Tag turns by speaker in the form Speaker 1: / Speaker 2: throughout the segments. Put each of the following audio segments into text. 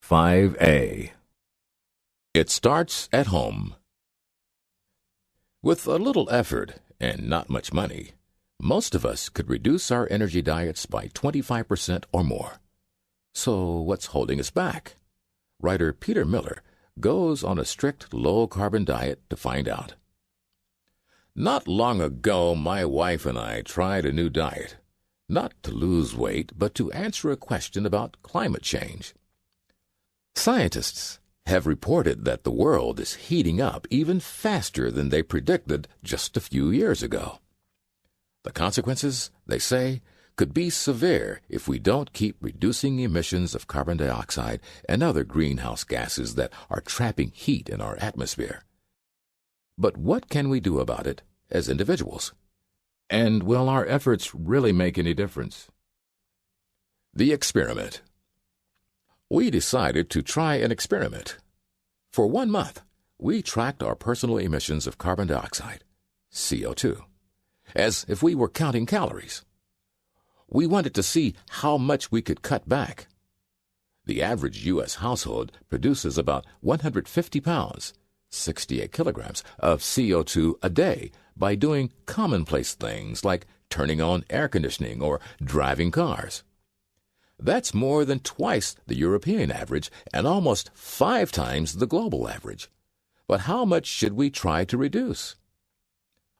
Speaker 1: 5A. It starts at home. With a little effort and not much money, most of us could reduce our energy diets by 25% or more. So what's holding us back? Writer Peter Miller goes on a strict low-carbon diet to find out. Not long ago, my wife and I tried a new diet, not to lose weight, but to answer a question about climate change. Scientists have reported that the world is heating up even faster than they predicted just a few years ago. The consequences, they say, could be severe if we don't keep reducing emissions of carbon dioxide and other greenhouse gases that are trapping heat in our atmosphere. But what can we do about it as individuals? And will our efforts really make any difference? The experiment. We decided to try an experiment. For 1 month, we tracked our personal emissions of carbon dioxide, CO2, as if we were counting calories. We wanted to see how much we could cut back. The average U.S. household produces about 150 pounds, 68 kilograms, of CO2 a day by doing commonplace things like turning on air conditioning or driving cars. That's more than twice the European average and almost 5 times the global average. But how much should we try to reduce?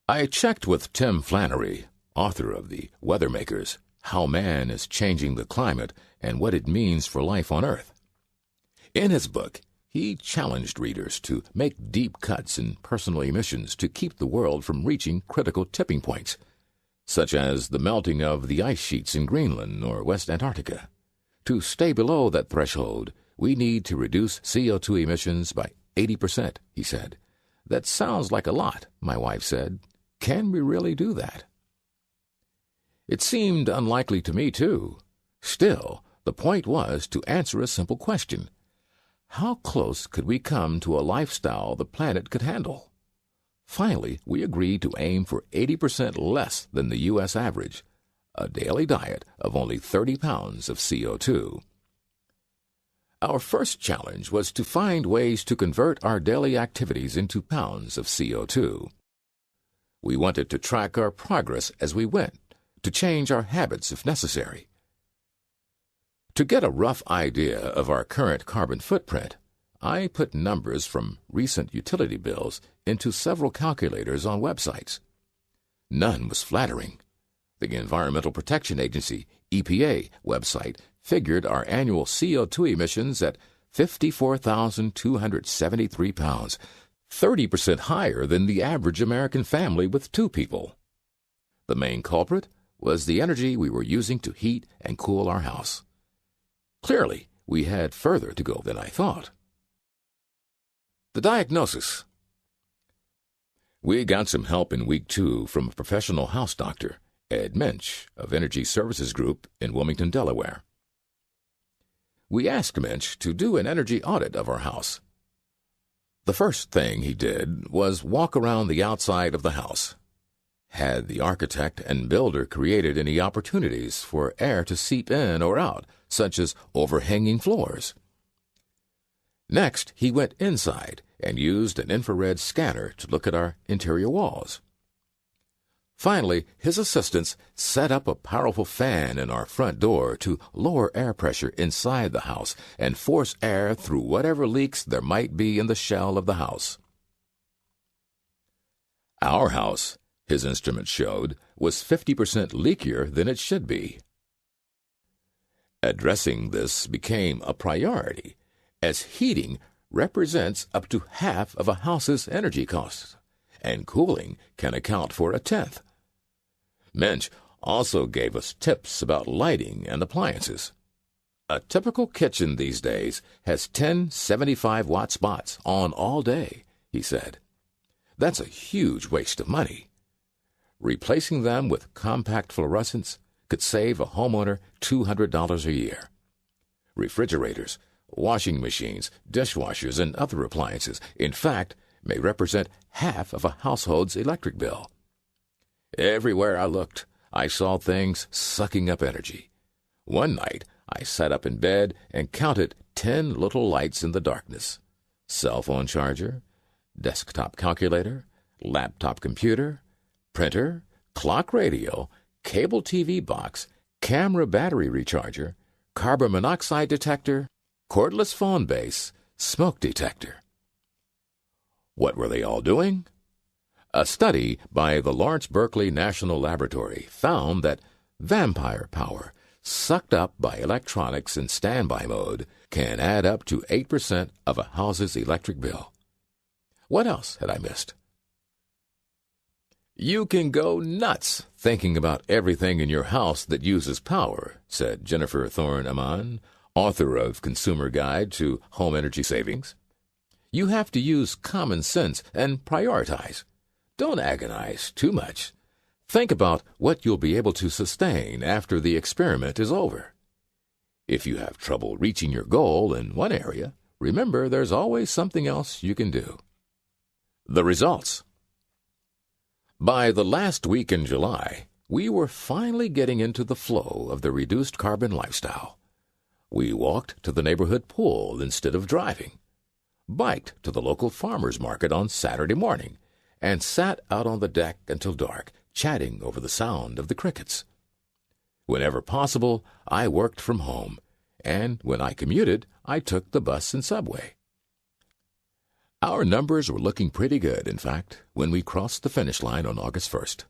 Speaker 1: I checked with Tim Flannery, author of The Weathermakers, How Man is Changing the Climate and What It Means for Life on Earth. In his book, he challenged readers to make deep cuts in personal emissions to keep the world from reaching critical tipping points, such as the melting of the ice sheets in Greenland or West Antarctica. To stay below that threshold, we need to reduce CO2 emissions by 80%, he said. That sounds like a lot, my wife said. Can we really do that? It seemed unlikely to me, too. Still, the point was to answer a simple question. How close could we come to a lifestyle the planet could handle? Finally, we agreed to aim for 80% less than the U.S. average, a daily diet of only 30 pounds of CO2. Our first challenge was to find ways to convert our daily activities into pounds of CO2. We wanted to track our progress as we went, to change our habits if necessary. To get a rough idea of our current carbon footprint, I put numbers from recent utility bills into several calculators on websites. None was flattering. The Environmental Protection Agency, EPA, website figured our annual CO2 emissions at 54,273 pounds, 30% higher than the average American family with 2 people. The main culprit was the energy we were using to heat and cool our house. Clearly, we had further to go than I thought. The diagnosis. We got some help in week 2 from a professional house doctor, Ed Minch, of Energy Services Group in Wilmington, Delaware. We asked Minch to do an energy audit of our house. The first thing he did was walk around the outside of the house. Had the architect and builder created any opportunities for air to seep in or out, such as overhanging floors? Next, he went inside and used an infrared scanner to look at our interior walls. Finally, his assistants set up a powerful fan in our front door to lower air pressure inside the house and force air through whatever leaks there might be in the shell of the house. Our house, his instrument showed, was 50% leakier than it should be. Addressing this became a priority, as heating represents up to half of a house's energy costs, and cooling can account for a tenth. Minch also gave us tips about lighting and appliances. A typical kitchen these days has 10 75-watt spots on all day, he said. That's a huge waste of money. Replacing them with compact fluorescents could save a homeowner $200 a year. Refrigerators, washing machines, dishwashers, and other appliances, in fact, may represent half of a household's electric bill. Everywhere I looked, I saw things sucking up energy. One night, I sat up in bed and counted 10 little lights in the darkness: cell phone charger, desktop calculator, laptop computer, printer, clock radio, cable TV box, camera battery recharger, carbon monoxide detector, cordless phone base, smoke detector. What were they all doing? A study by the Lawrence Berkeley National Laboratory found that vampire power sucked up by electronics in standby mode can add up to 8% of a house's electric bill. What else had I missed? You can go nuts thinking about everything in your house that uses power, said Jennifer Thorne Aman, author of Consumer Guide to Home Energy Savings. You have to use common sense and prioritize. Don't agonize too much. Think about what you'll be able to sustain after the experiment is over. If you have trouble reaching your goal in one area, remember there's always something else you can do. The results. By the last week in July, we were finally getting into the flow of the reduced carbon lifestyle. We walked to the neighborhood pool instead of driving, biked to the local farmer's market on Saturday morning, and sat out on the deck until dark, chatting over the sound of the crickets. Whenever possible, I worked from home, and when I commuted, I took the bus and subway. Our numbers were looking pretty good, in fact, when we crossed the finish line on August 1st.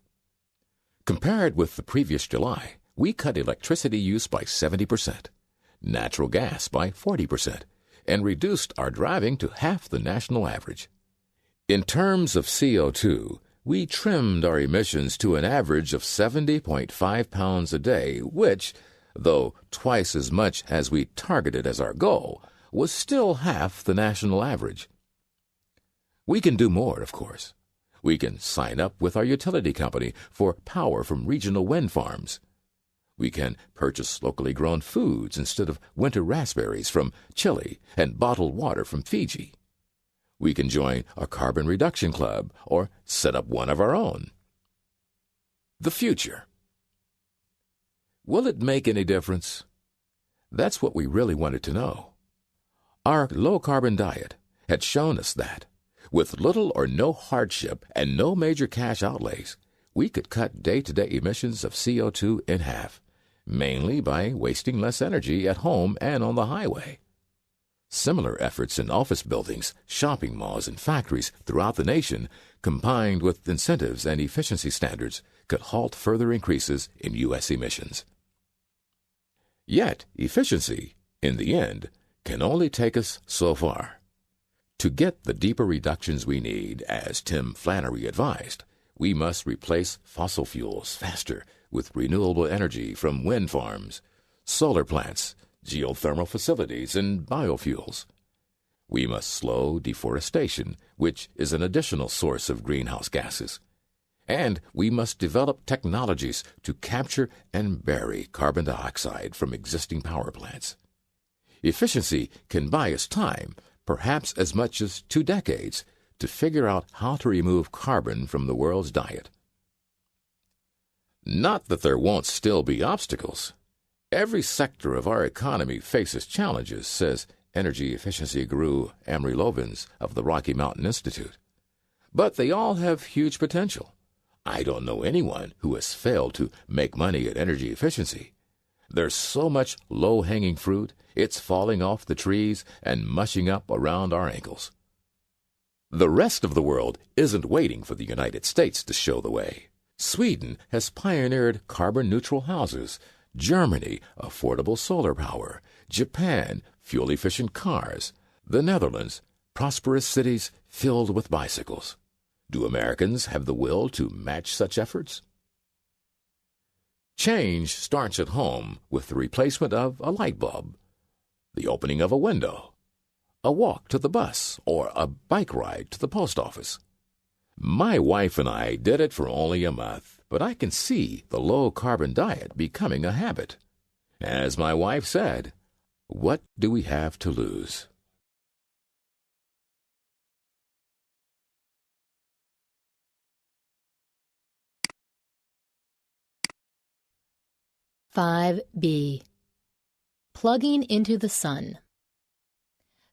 Speaker 1: Compared with the previous July, we cut electricity use by 70%, natural gas by 40%, and reduced our driving to half the national average. In terms of CO2, we trimmed our emissions to an average of 70.5 pounds a day, which, though twice as much as we targeted as our goal, was still half the national average. We can do more, of course. We can sign up with our utility company for power from regional wind farms. We can purchase locally grown foods instead of winter raspberries from Chile and bottled water from Fiji. We can join a carbon reduction club or set up one of our own. The future. Will it make any difference? That's what we really wanted to know. Our low-carbon diet had shown us that, with little or no hardship and no major cash outlays, we could cut day-to-day emissions of CO2 in half, mainly by wasting less energy at home and on the highway. Similar efforts in office buildings, shopping malls, and factories throughout the nation, combined with incentives and efficiency standards, could halt further increases in U.S. emissions. Yet, efficiency, in the end, can only take us so far. To get the deeper reductions we need, as Tim Flannery advised, we must replace fossil fuels faster with renewable energy from wind farms, solar plants, geothermal facilities, and biofuels. We must slow deforestation, which is an additional source of greenhouse gases. And we must develop technologies to capture and bury carbon dioxide from existing power plants. Efficiency can buy us time, perhaps as much as 2 decades, to figure out how to remove carbon from the world's diet. Not that there won't still be obstacles. Every sector of our economy faces challenges, says energy efficiency guru Amory Lovins of the Rocky Mountain Institute. But they all have huge potential. I don't know anyone who has failed to make money at energy efficiency. There's so much low-hanging fruit, it's falling off the trees and mushing up around our ankles. The rest of the world isn't waiting for the United States to show the way. Sweden has pioneered carbon-neutral houses, Germany, affordable solar power, Japan, fuel-efficient cars, the Netherlands, prosperous cities filled with bicycles. Do Americans have the will to match such efforts? Change starts at home with the replacement of a light bulb, the opening of a window, a walk to the bus, or a bike ride to the post office. My wife and I did it for only a month, but I can see the low-carbon diet becoming a habit. As my wife said, what do we have to lose?
Speaker 2: (5B) Plugging into the sun.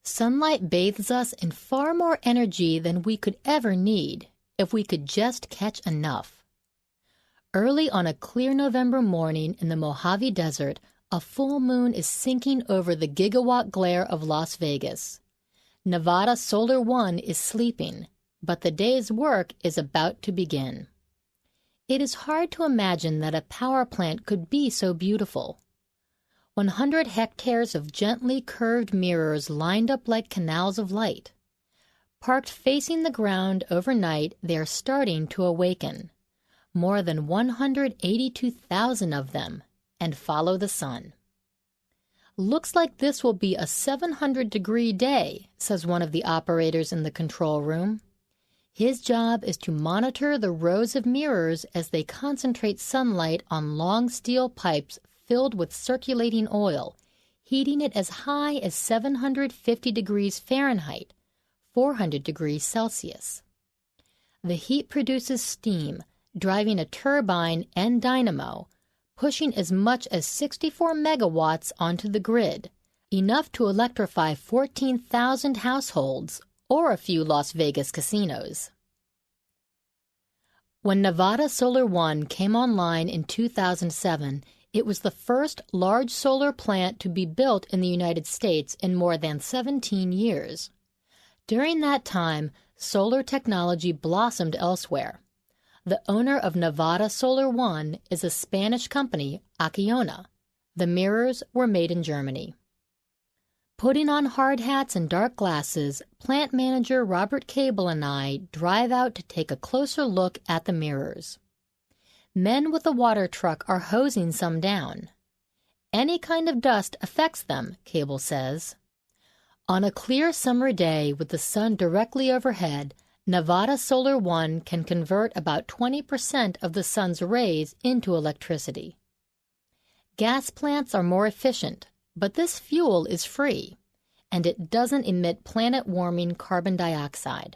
Speaker 2: Sunlight bathes us in far more energy than we could ever need if we could just catch enough. Early on a clear November morning in the Mojave Desert, a full moon is sinking over the gigawatt glare of Las Vegas. Nevada Solar One is sleeping, but the day's work is about to begin. It is hard to imagine that a power plant could be so beautiful. 100 hectares of gently curved mirrors lined up like canals of light. Parked facing the ground overnight, they are starting to awaken. More than 182,000 of them, and follow the sun. Looks like this will be a 700-degree day, says one of the operators in the control room. His job is to monitor the rows of mirrors as they concentrate sunlight on long steel pipes filled with circulating oil, heating it as high as 750 degrees Fahrenheit, 400 degrees Celsius. The heat produces steam, driving a turbine and dynamo, pushing as much as 64 megawatts onto the grid, enough to electrify 14,000 households or a few Las Vegas casinos. When Nevada Solar One came online in 2007, it was the first large solar plant to be built in the United States in more than 17 years. During that time, solar technology blossomed elsewhere. The owner of Nevada Solar One is a Spanish company, Acciona. The mirrors were made in Germany. Putting on hard hats and dark glasses, plant manager Robert Cable and I drive out to take a closer look at the mirrors. Men with a water truck are hosing some down. Any kind of dust affects them, Cable says. On a clear summer day with the sun directly overhead, Nevada Solar One can convert about 20% of the sun's rays into electricity. Gas plants are more efficient, but this fuel is free, and it doesn't emit planet-warming carbon dioxide.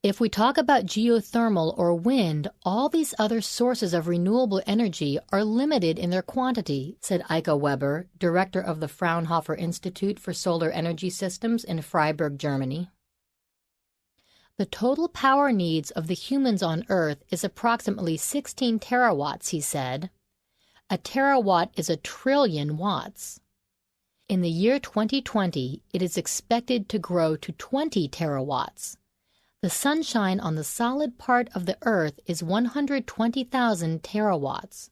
Speaker 2: If we talk about geothermal or wind, all these other sources of renewable energy are limited in their quantity, said Eike Weber, director of the Fraunhofer Institute for Solar Energy Systems in Freiburg, Germany. The total power needs of the humans on Earth is approximately 16 terawatts, he said. A terawatt is a trillion watts. In the year 2020, it is expected to grow to 20 terawatts. The sunshine on the solid part of the Earth is 120,000 terawatts.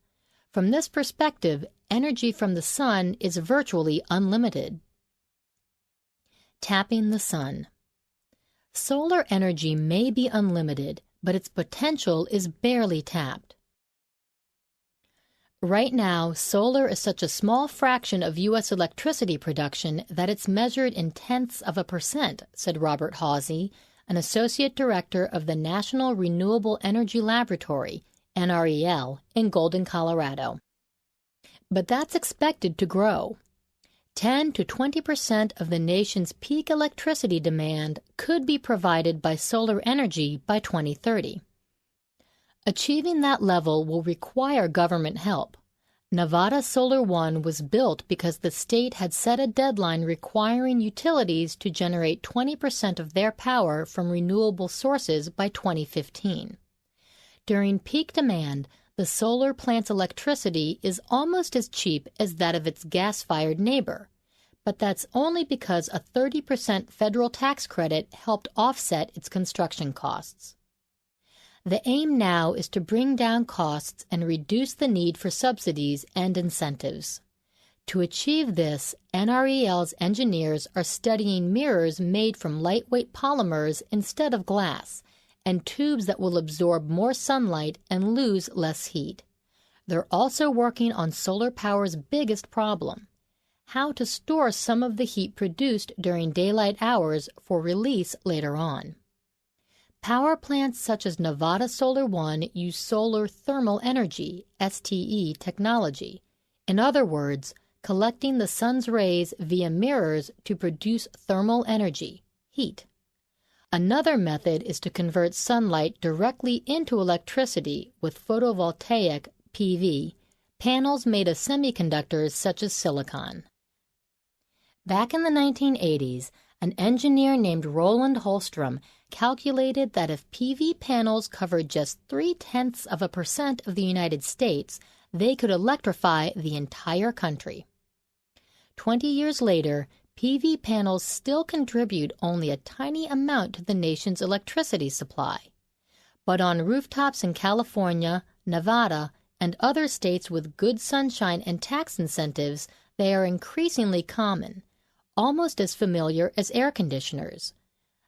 Speaker 2: From this perspective, energy from the sun is virtually unlimited. Tapping the sun. Solar energy may be unlimited, but its potential is barely tapped. Right now, solar is such a small fraction of U.S. electricity production that it's measured in tenths of a percent, said Robert Hawsey, an associate director of the National Renewable Energy Laboratory, NREL, in Golden, Colorado. But that's expected to grow. 10 to 20% of the nation's peak electricity demand could be provided by solar energy by 2030. Achieving that level will require government help. Nevada Solar One was built because the state had set a deadline requiring utilities to generate 20% of their power from renewable sources by 2015. During peak demand, the solar plant's electricity is almost as cheap as that of its gas-fired neighbor, but that's only because a 30% federal tax credit helped offset its construction costs. The aim now is to bring down costs and reduce the need for subsidies and incentives. To achieve this, NREL's engineers are studying mirrors made from lightweight polymers instead of glass, and tubes that will absorb more sunlight and lose less heat. They're also working on solar power's biggest problem: how to store some of the heat produced during daylight hours for release later on. Power plants such as Nevada Solar One use solar thermal energy, STE technology. In other words, collecting the sun's rays via mirrors to produce thermal energy, heat. Another method is to convert sunlight directly into electricity with photovoltaic PV panels made of semiconductors such as silicon. Back in the 1980s, an engineer named Roland Holstrom calculated that if PV panels covered just 0.3% of the United States, they could electrify the entire country. 20 years later, PV panels still contribute only a tiny amount to the nation's electricity supply. But on rooftops in California, Nevada, and other states with good sunshine and tax incentives, they are increasingly common, almost as familiar as air conditioners.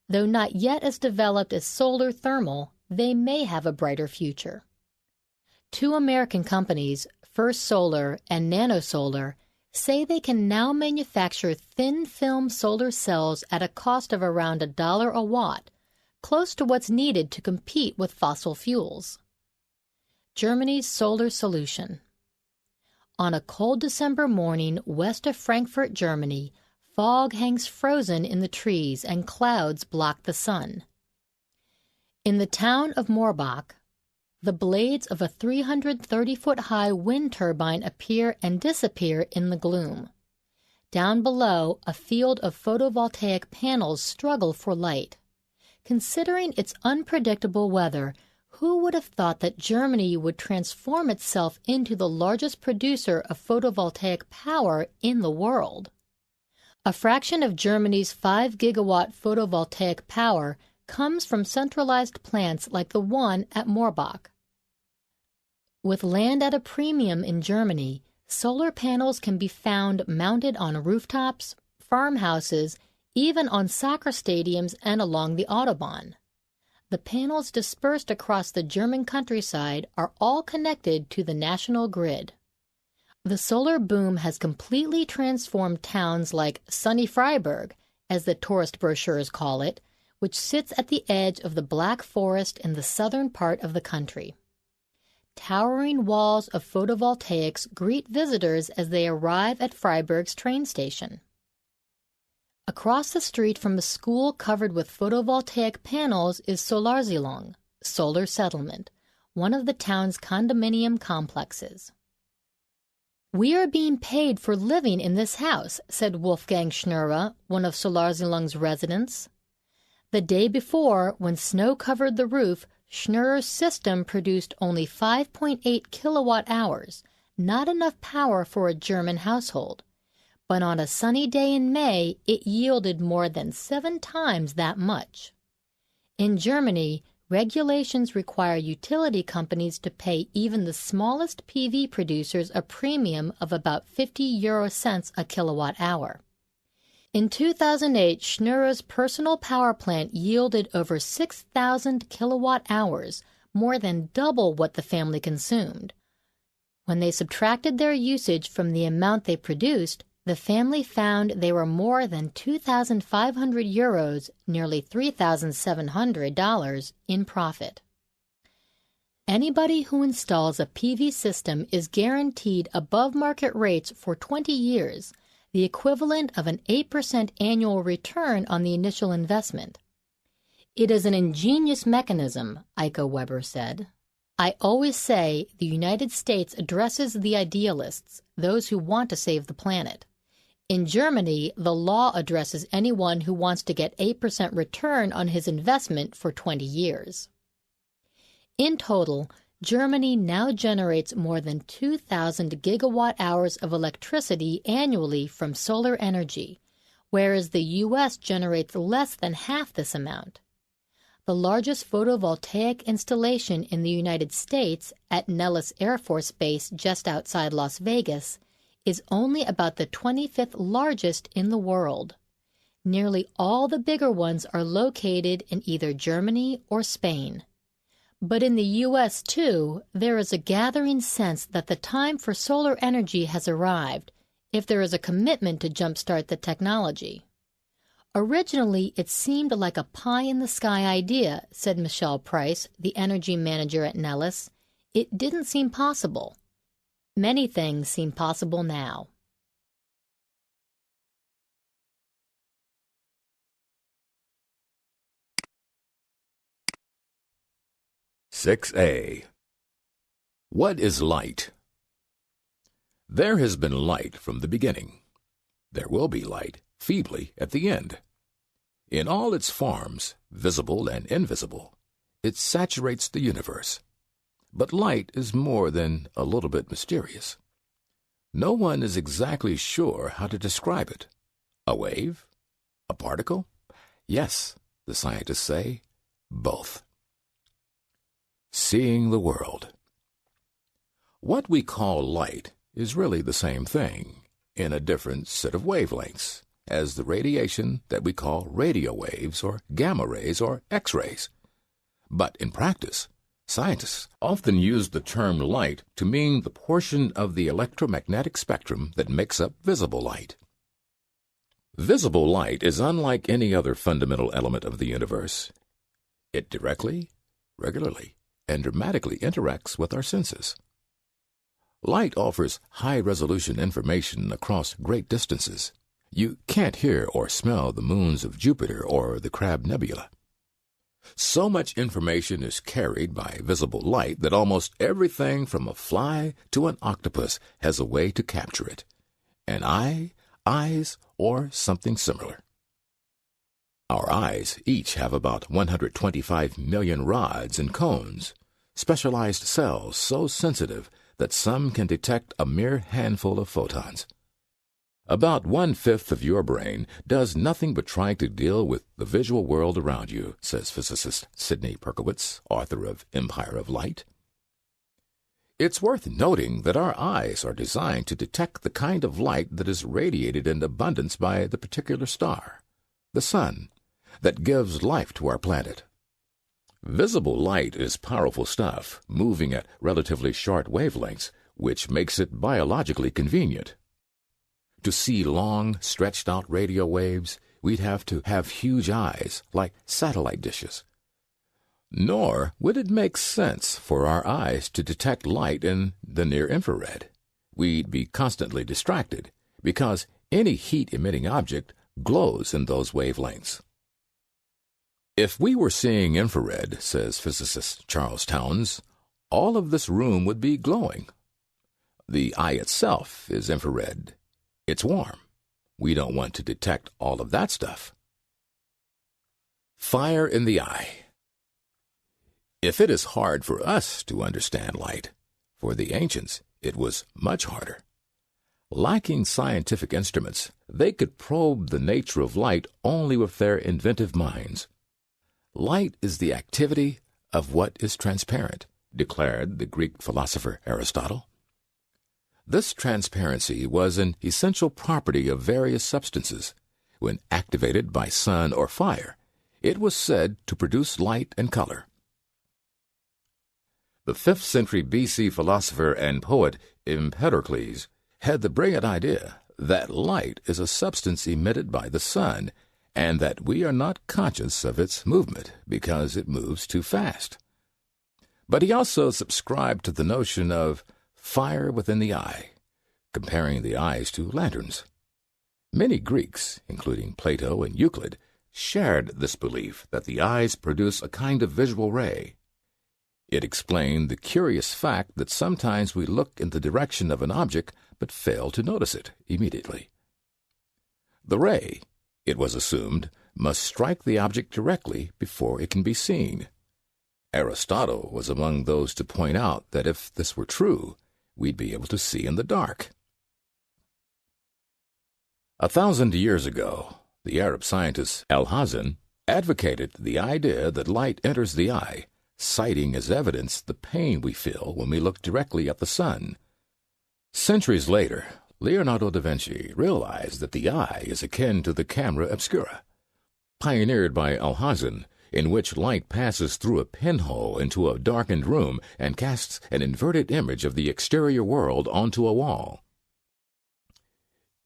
Speaker 2: Though not yet as developed as solar thermal, they may have a brighter future. Two American companies, First Solar and NanoSolar, say they can now manufacture thin-film solar cells at a cost of around $1 a watt, close to what's needed to compete with fossil fuels. Germany's solar solution. On a cold December morning west of Frankfurt, Germany, fog hangs frozen in the trees and clouds block the sun. In the town of Moorbach, the blades of a 330-foot-high wind turbine appear and disappear in the gloom. Down below, a field of photovoltaic panels struggle for light. Considering its unpredictable weather, who would have thought that Germany would transform itself into the largest producer of photovoltaic power in the world? A fraction of Germany's 5-gigawatt photovoltaic power comes from centralized plants like the one at Moorbach. With land at a premium in Germany, solar panels can be found mounted on rooftops, farmhouses, even on soccer stadiums and along the Autobahn. The panels dispersed across the German countryside are all connected to the national grid. The solar boom has completely transformed towns like sunny Freiburg, as the tourist brochures call it, which sits at the edge of the Black Forest in the southern part of the country. Towering walls of photovoltaics greet visitors as they arrive at Freiburg's train station. Across the street from a school covered with photovoltaic panels is Solarsiedlung, Solar Settlement, one of the town's condominium complexes. "We are being paid for living in this house," said Wolfgang Schnurre, one of Solarsiedlung's residents. The day before, when snow covered the roof, Schnurre's system produced only 5.8 kilowatt hours, not enough power for a German household. But on a sunny day in May, it yielded more than 7 times that much. In Germany, regulations require utility companies to pay even the smallest PV producers a premium of about 50 euro cents a kilowatt hour. In 2008, Schnurre's personal power plant yielded over 6,000 kilowatt hours, more than double what the family consumed. When they subtracted their usage from the amount they produced, the family found they were more than 2,500 euros, nearly $3,700 in profit. Anybody who installs a PV system is guaranteed above market rates for 20 years, the equivalent of an 8% annual return on the initial investment. "It is an ingenious mechanism," Eiko Weber said. "I always say the United States addresses the idealists, those who want to save the planet. In Germany, the law addresses anyone who wants to get 8% return on his investment for 20 years. In total, Germany now generates more than 2,000 gigawatt hours of electricity annually from solar energy, whereas the U.S. generates less than half this amount. The largest photovoltaic installation in the United States, at Nellis Air Force Base just outside Las Vegas, is only about the 25th largest in the world. Nearly all the bigger ones are located in either Germany or Spain. But in the U.S., too, there is a gathering sense that the time for solar energy has arrived, if there is a commitment to jumpstart the technology. "Originally, it seemed like a pie-in-the-sky idea," said Michelle Price, the energy manager at Nellis. "It didn't seem possible. Many things seem possible now."
Speaker 1: (6a) What is light? There has been light from the beginning. There will be light, feebly, at the end. In all its forms, visible and invisible, it saturates the universe. But light is more than a little bit mysterious. No one is exactly sure how to describe it. A wave? A particle? Yes, the scientists say, both. Seeing the world. What we call light is really the same thing, in a different set of wavelengths, as the radiation that we call radio waves or gamma rays or X-rays. But in practice, scientists often use the term light to mean the portion of the electromagnetic spectrum that makes up visible light. Visible light is unlike any other fundamental element of the universe. It directly, regularly, and dramatically interacts with our senses. Light offers high-resolution information across great distances. You can't hear or smell the moons of Jupiter or the Crab Nebula. So much information is carried by visible light that almost everything from a fly to an octopus has a way to capture it. An eye, eyes, or something similar. Our eyes each have about 125 million rods and cones, specialized cells so sensitive that some can detect a mere handful of photons. About 1/5 of your brain does nothing but try to deal with the visual world around you, says physicist Sidney Perkowitz, author of Empire of Light. It's worth noting that our eyes are designed to detect the kind of light that is radiated in abundance by the particular star, the sun, that gives life to our planet. Visible light is powerful stuff, moving at relatively short wavelengths, which makes it biologically convenient. To see long, stretched-out radio waves, we'd have to have huge eyes, like satellite dishes. Nor would it make sense for our eyes to detect light in the near-infrared. We'd be constantly distracted, because any heat-emitting object glows in those wavelengths. If we were seeing infrared, says physicist Charles Townes, all of this room would be glowing. The eye itself is infrared. It's warm. We don't want to detect all of that stuff. Fire in the eye. If it is hard for us to understand light, for the ancients it was much harder. Lacking scientific instruments, they could probe the nature of light only with their inventive minds. Light is the activity of what is transparent, declared the Greek philosopher Aristotle. This transparency was an essential property of various substances. When activated by sun or fire, it was said to produce light and color. The 5th century B.C. philosopher and poet Empedocles had the brilliant idea that light is a substance emitted by the sun, and that we are not conscious of its movement because it moves too fast. But he also subscribed to the notion of fire within the eye, comparing the eyes to lanterns. Many Greeks, including Plato and Euclid, shared this belief that the eyes produce a kind of visual ray. It explained the curious fact that sometimes we look in the direction of an object but fail to notice it immediately. The ray, it was assumed, must strike the object directly before it can be seen. Aristotle was among those to point out that if this were true, we'd be able to see in the dark. 1,000 years ago, the Arab scientist Alhazen advocated the idea that light enters the eye, citing as evidence the pain we feel when we look directly at the sun. Centuries later, Leonardo da Vinci realized that the eye is akin to the camera obscura, pioneered by Alhazen, in which light passes through a pinhole into a darkened room and casts an inverted image of the exterior world onto a wall.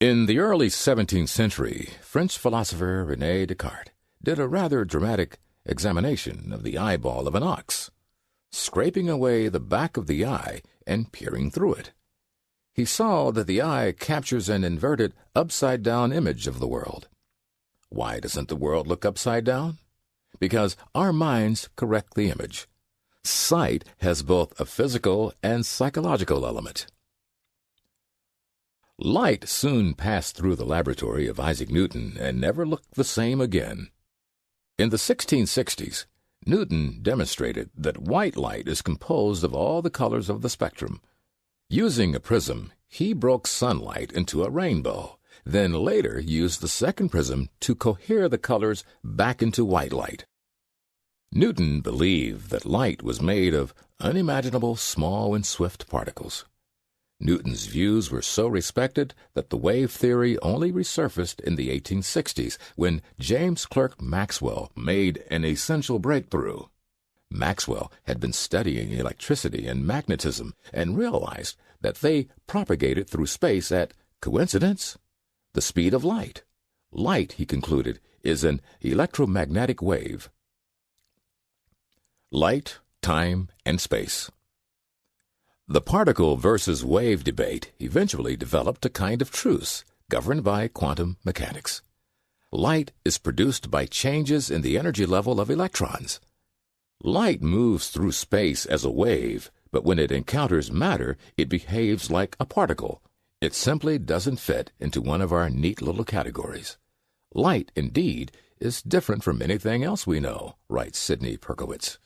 Speaker 1: In the early 17th century, French philosopher René Descartes did a rather dramatic examination of the eyeball of an ox, scraping away the back of the eye and peering through it. He saw that the eye captures an inverted, upside-down image of the world. Why doesn't the world look upside down? Because our minds correct the image. Sight has both a physical and psychological element. Light soon passed through the laboratory of Isaac Newton and never looked the same again. In the 1660s, Newton demonstrated that white light is composed of all the colors of the spectrum. Using a prism, he broke sunlight into a rainbow, then later used the second prism to cohere the colors back into white light. Newton believed that light was made of unimaginable small and swift particles. Newton's views were so respected that the wave theory only resurfaced in the 1860s when James Clerk Maxwell made an essential breakthrough. Maxwell had been studying electricity and magnetism and realized that they propagated through space at, coincidence, the speed of light. Light, he concluded, is an electromagnetic wave. Light, time, and space. The particle versus wave debate eventually developed a kind of truce governed by quantum mechanics. Light is produced by changes in the energy level of electrons. Light moves through space as a wave, but when it encounters matter, it behaves like a particle. It simply doesn't fit into one of our neat little categories. Light, indeed, is different from anything else we know, writes Sidney Perkowitz.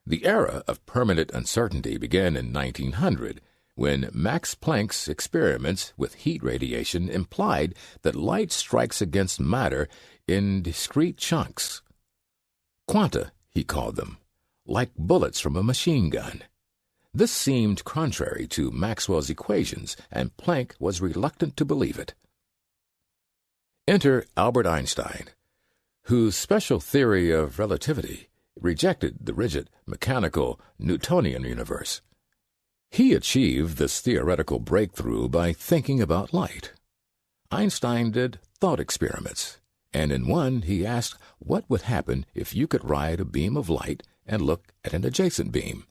Speaker 1: The era of permanent uncertainty began in 1900, when Max Planck's experiments with heat radiation implied that light strikes against matter in discrete chunks. Quanta, he called them, like bullets from a machine gun. This seemed contrary to Maxwell's equations, and Planck was reluctant to believe it. Enter Albert Einstein, whose special theory of relativity rejected the rigid, mechanical, Newtonian universe. He achieved this theoretical breakthrough by thinking about light. Einstein did thought experiments, and in one he asked what would happen if you could ride a beam of light and look at an adjacent beam.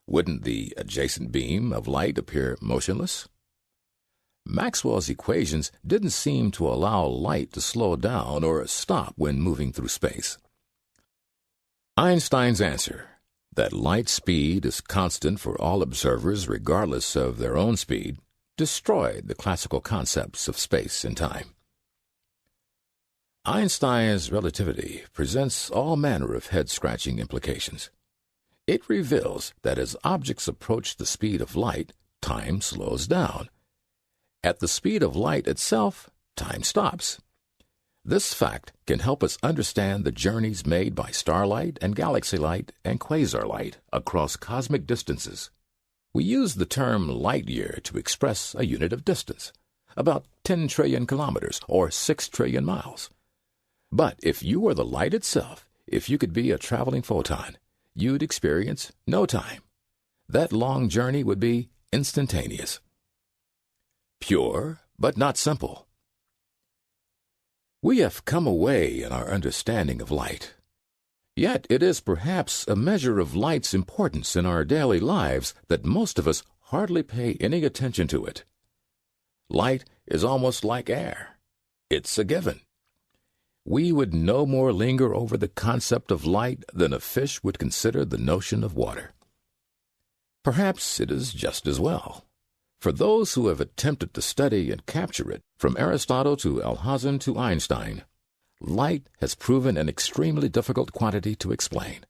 Speaker 1: Wouldn't the adjacent beam of light appear motionless? Maxwell's equations didn't seem to allow light to slow down or stop when moving through space. Einstein's answer, that light speed is constant for all observers regardless of their own speed, destroyed the classical concepts of space and time. Einstein's relativity presents all manner of head-scratching implications. It reveals that as objects approach the speed of light, time slows down. At the speed of light itself, time stops. This fact can help us understand the journeys made by starlight and galaxy light and quasar light across cosmic distances. We use the term light year to express a unit of distance, about 10 trillion kilometers or 6 trillion miles. But if you were the light itself, if you could be a traveling photon, you'd experience no time. That long journey would be instantaneous. Pure, but not simple. We have come away in our understanding of light. Yet it is perhaps a measure of light's importance in our daily lives that most of us hardly pay any attention to it. Light is almost like air. It's a given. We would no more linger over the concept of light than a fish would consider the notion of water. Perhaps it is just as well. For those who have attempted to study and capture it, from Aristotle to Alhazen to Einstein, light has proven an extremely difficult quantity to explain.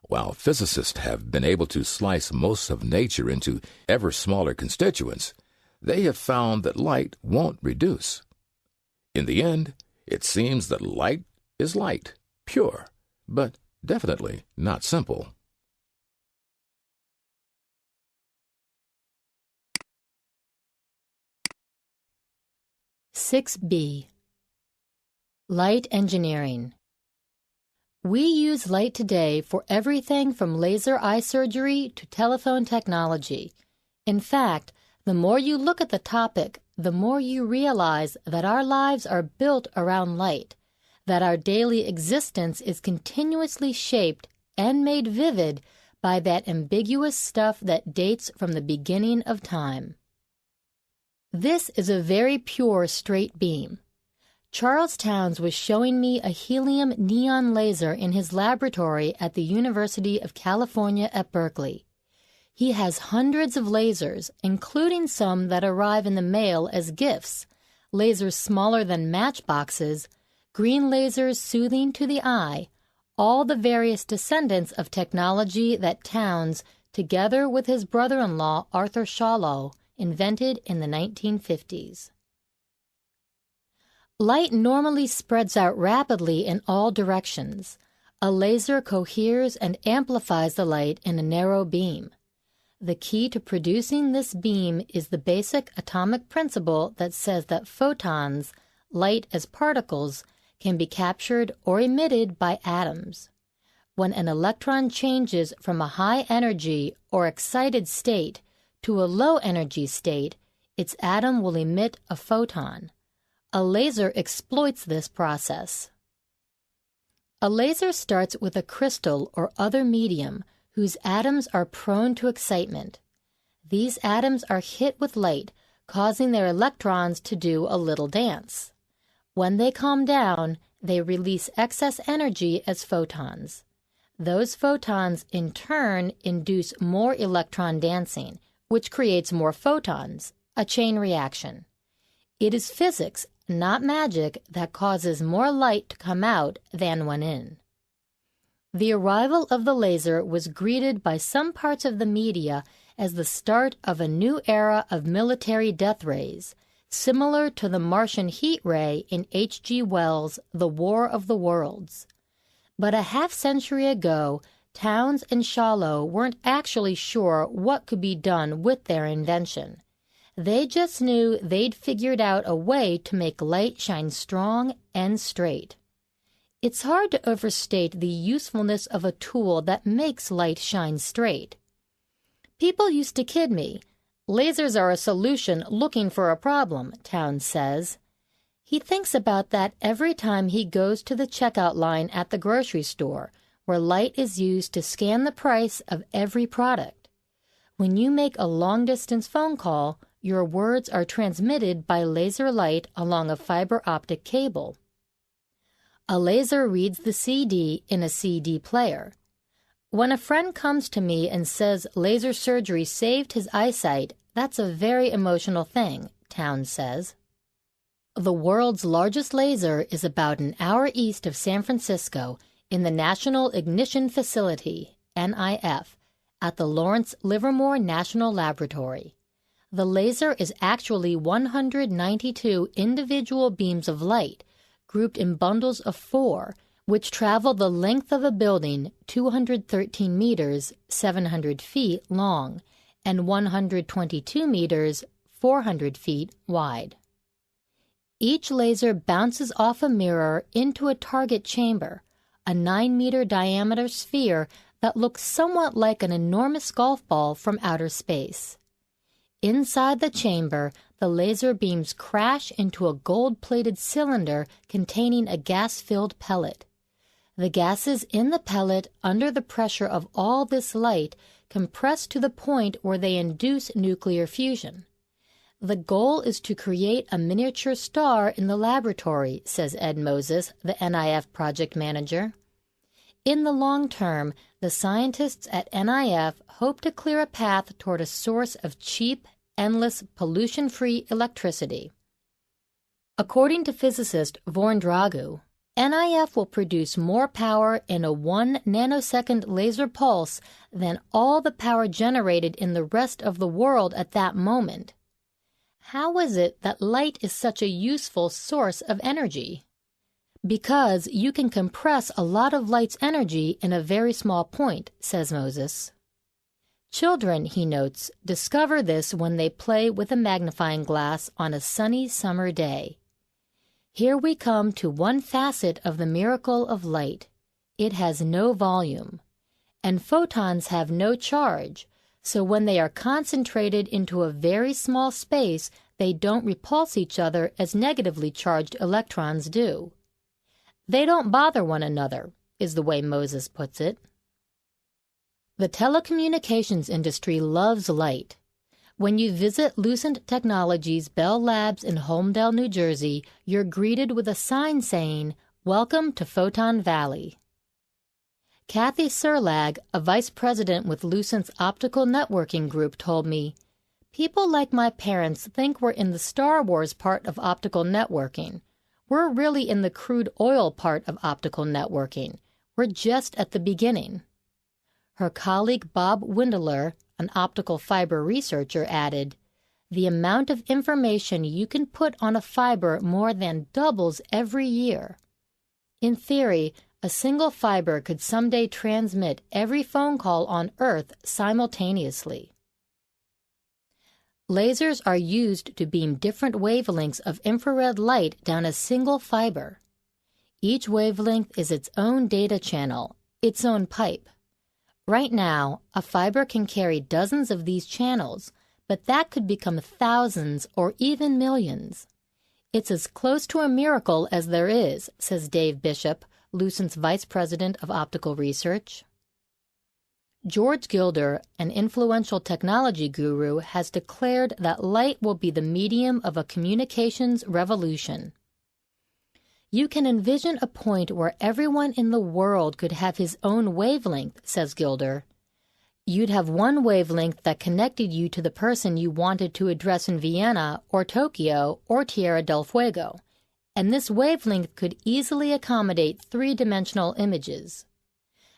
Speaker 1: While physicists have been able to slice most of nature into ever smaller constituents, they have found that light won't reduce. In the end, it seems that light is light, pure, but definitely not simple.
Speaker 2: (6b) Light engineering. We use light today for everything from laser eye surgery to telephone technology. In fact, the more you look at the topic, the more you realize that our lives are built around light, that our daily existence is continuously shaped and made vivid by that ambiguous stuff that dates from the beginning of time. This is a very pure straight beam. Charles Towns was showing me a helium neon laser in his laboratory at the University of California at Berkeley. He has hundreds of lasers, including some that arrive in the mail as gifts, lasers smaller than matchboxes, green lasers soothing to the eye, all the various descendants of technology that Townes, together with his brother-in-law Arthur Schawlow, invented in the 1950s. Light normally spreads out rapidly in all directions. A laser coheres and amplifies the light in a narrow beam. The key to producing this beam is the basic atomic principle that says that photons, light as particles, can be captured or emitted by atoms. When an electron changes from a high energy or excited state to a low energy state, its atom will emit a photon. A laser exploits this process. A laser starts with a crystal or other medium whose atoms are prone to excitement. These atoms are hit with light, causing their electrons to do a little dance. When they calm down, they release excess energy as photons. Those photons, in turn, induce more electron dancing, which creates more photons, a chain reaction. It is physics, not magic, that causes more light to come out than went in. The arrival of the laser was greeted by some parts of the media as the start of a new era of military death rays, similar to the Martian heat ray in H.G. Wells' The War of the Worlds. But a half-century ago, Townes and Schawlow weren't actually sure what could be done with their invention. They just knew they'd figured out a way to make light shine strong and straight. It's hard to overstate the usefulness of a tool that makes light shine straight. People used to kid me. Lasers are a solution looking for a problem, Townes says. He thinks about that every time he goes to the checkout line at the grocery store, where light is used to scan the price of every product. When you make a long-distance phone call, your words are transmitted by laser light along a fiber optic cable. A laser reads the CD in a CD player. When a friend comes to me and says laser surgery saved his eyesight, that's a very emotional thing, Townes says. The world's largest laser is about an hour east of San Francisco in the National Ignition Facility, NIF, at the Lawrence Livermore National Laboratory. The laser is actually 192 individual beams of light, grouped in bundles of 4, which travel the length of a building 213 meters, 700 feet long, and 122 meters, 400 feet wide. Each laser bounces off a mirror into a target chamber, a 9-meter diameter sphere that looks somewhat like an enormous golf ball from outer space. Inside the chamber, the laser beams crash into a gold-plated cylinder containing a gas-filled pellet. The gases in the pellet, under the pressure of all this light, compress to the point where they induce nuclear fusion. The goal is to create a miniature star in the laboratory, says Ed Moses, the NIF project manager. In the long term, the scientists at NIF hope to clear a path toward a source of cheap, endless, pollution-free electricity. According to physicist Vorn Dragu, NIF will produce more power in a 1 nanosecond laser pulse than all the power generated in the rest of the world at that moment. How is it that light is such a useful source of energy? Because you can compress a lot of light's energy in a very small point, says Moses. Children, he notes, discover this when they play with a magnifying glass on a sunny summer day. Here we come to one facet of the miracle of light. It has no volume, and photons have no charge, so when they are concentrated into a very small space, they don't repulse each other as negatively charged electrons do. They don't bother one another, is the way Moses puts it. The telecommunications industry loves light. When you visit Lucent Technologies' Bell Labs in Holmdel, New Jersey, you're greeted with a sign saying, "Welcome to Photon Valley." Kathy Serlag, a vice president with Lucent's optical networking group, told me, "People like my parents think we're in the Star Wars part of optical networking. We're really in the crude oil part of optical networking. We're just at the beginning." Her colleague Bob Windler, an optical fiber researcher, added, "The amount of information you can put on a fiber more than doubles every year. In theory, a single fiber could someday transmit every phone call on Earth simultaneously." Lasers are used to beam different wavelengths of infrared light down a single fiber. Each wavelength is its own data channel, its own pipe. Right now, a fiber can carry dozens of these channels, but that could become thousands or even millions. It's as close to a miracle as there is, says Dave Bishop, Lucent's vice president of optical research. George Gilder, an influential technology guru, has declared that light will be the medium of a communications revolution. "You can envision a point where everyone in the world could have his own wavelength," says Gilder. "You'd have one wavelength that connected you to the person you wanted to address in Vienna or Tokyo or Tierra del Fuego, and this wavelength could easily accommodate three-dimensional images.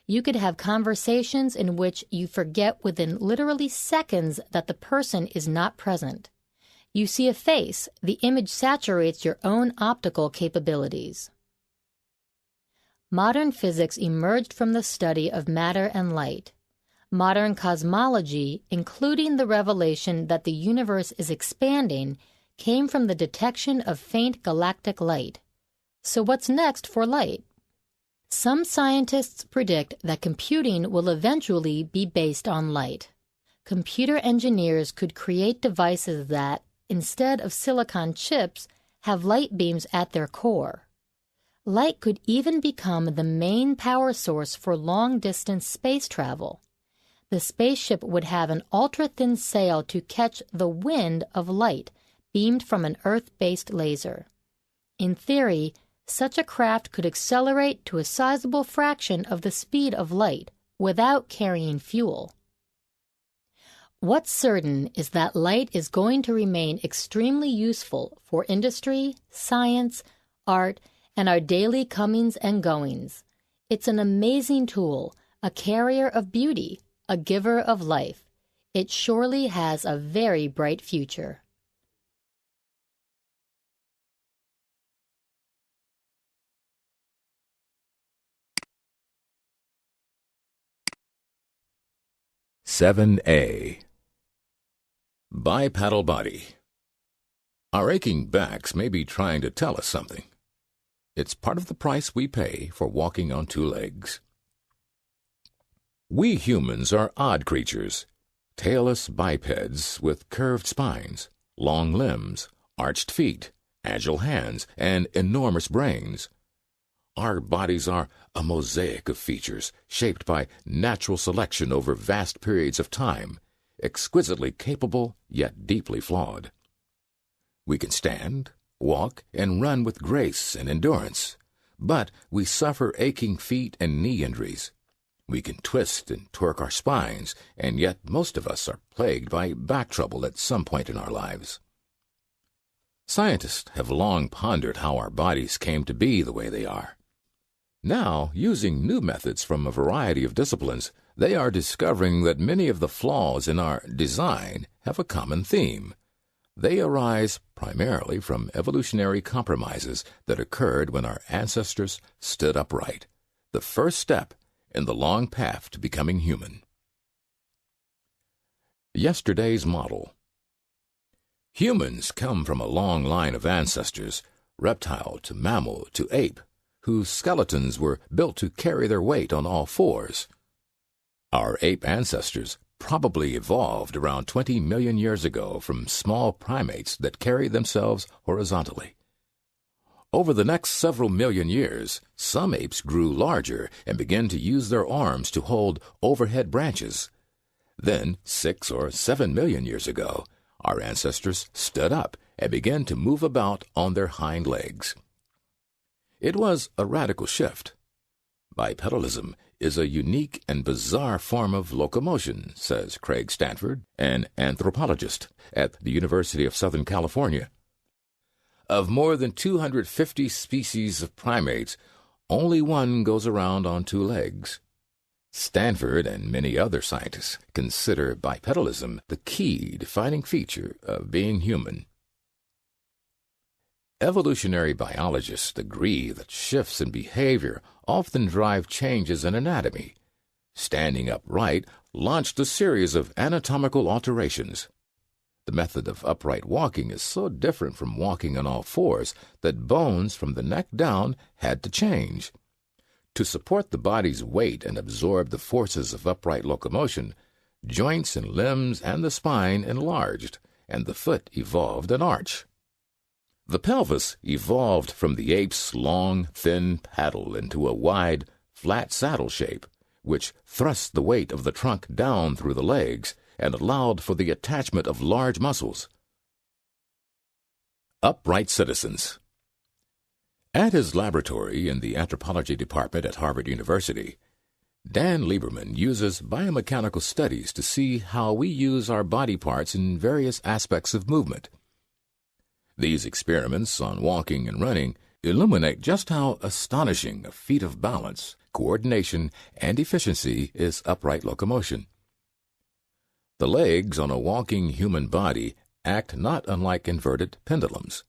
Speaker 2: You could have conversations in which you forget within literally seconds that the person is not present. You see a face, the image saturates your own optical capabilities." Modern physics emerged from the study of matter and light. Modern cosmology, including the revelation that the universe is expanding, came from the detection of faint galactic light. So what's next for light? Some scientists predict that computing will eventually be based on light. Computer engineers could create devices that, instead of silicon chips, have light beams at their core. Light could even become the main power source for long-distance space travel. The spaceship would have an ultra-thin sail to catch the wind of light beamed from an Earth-based laser. In theory, such a craft could accelerate to a sizable fraction of the speed of light without carrying fuel. What's certain is that light is going to remain extremely useful for industry, science, art, and our daily comings and goings. It's an amazing tool, a carrier of beauty, a giver of life. It surely has a very bright future.
Speaker 1: Seven A. Bipedal body. Our aching backs may be trying to tell us something. It's part of the price we pay for walking on two legs. We humans are odd creatures, tailless bipeds with curved spines, long limbs, arched feet, agile hands, and enormous brains. Our bodies are a mosaic of features shaped by natural selection over vast periods of time, exquisitely capable yet deeply flawed. We can stand, walk, and run with grace and endurance, but we suffer aching feet and knee injuries. We can twist and twerk our spines, and yet most of us are plagued by back trouble at some point in our lives. Scientists have long pondered how our bodies came to be the way they are. Now, using new methods from a variety of disciplines, they are discovering that many of the flaws in our design have a common theme. They arise primarily from evolutionary compromises that occurred when our ancestors stood upright, the first step in the long path to becoming human. Yesterday's model. Humans come from a long line of ancestors, reptile to mammal to ape, whose skeletons were built to carry their weight on all fours. Our ape ancestors probably evolved around 20 million years ago from small primates that carried themselves horizontally. Over the next several million years, some apes grew larger and began to use their arms to hold overhead branches. Then, 6 or 7 million years ago, our ancestors stood up and began to move about on their hind legs. It was a radical shift. Bipedalism is a unique and bizarre form of locomotion, says Craig Stanford, an anthropologist at the University of Southern California. Of more than 250 species of primates, only one goes around on two legs. Stanford and many other scientists consider bipedalism the key defining feature of being human. Evolutionary biologists agree that shifts in behavior often drive changes in anatomy. Standing upright launched a series of anatomical alterations. The method of upright walking is so different from walking on all fours that bones from the neck down had to change. To support the body's weight and absorb the forces of upright locomotion, joints and limbs and the spine enlarged, and the foot evolved an arch. The pelvis evolved from the ape's long, thin paddle into a wide, flat saddle shape, which thrust the weight of the trunk down through the legs and allowed for the attachment of large muscles. Upright citizens. At his laboratory in the anthropology department at Harvard University, Dan Lieberman uses biomechanical studies to see how we use our body parts in various aspects of movement. These experiments on walking and running illuminate just how astonishing a feat of balance, coordination, and efficiency is upright locomotion. The legs on a walking human body act not unlike inverted pendulums.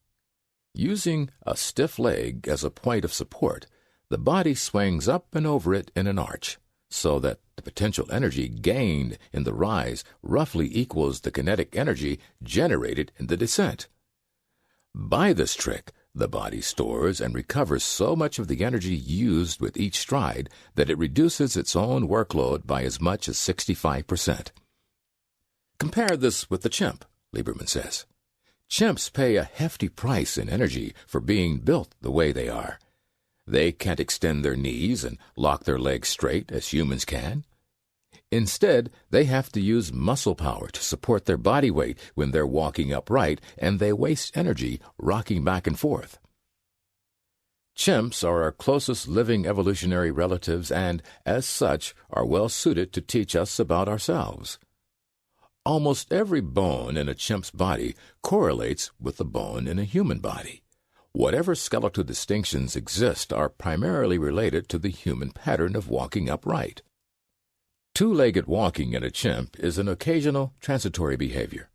Speaker 1: Using a stiff leg as a point of support, the body swings up and over it in an arch, so that the potential energy gained in the rise roughly equals the kinetic energy generated in the descent. By this trick, the body stores and recovers so much of the energy used with each stride that it reduces its own workload by as much as 65%. Compare this with the chimp, Lieberman says. Chimps pay a hefty price in energy for being built the way they are. They can't extend their knees and lock their legs straight as humans can. Instead, they have to use muscle power to support their body weight when they're walking upright, and they waste energy rocking back and forth. Chimps are our closest living evolutionary relatives and, as such, are well suited to teach us about ourselves. Almost every bone in a chimp's body correlates with the bone in a human body. Whatever skeletal distinctions exist are primarily related to the human pattern of walking upright. Two-legged walking in a chimp is an occasional transitory behavior.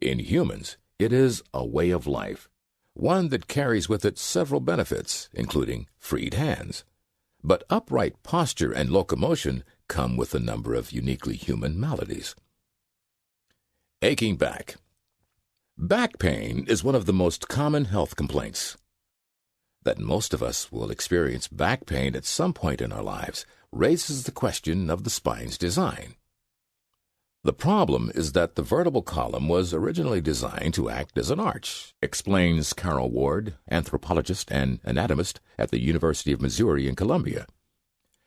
Speaker 1: In humans, it is a way of life, one that carries with it several benefits, including freed hands. But upright posture and locomotion come with a number of uniquely human maladies. Aching back. Back pain is one of the most common health complaints. That most of us will experience back pain at some point in our lives raises the question of the spine's design. The problem is that the vertebral column was originally designed to act as an arch, explains Carol Ward, anthropologist and anatomist at the University of Missouri in Columbia.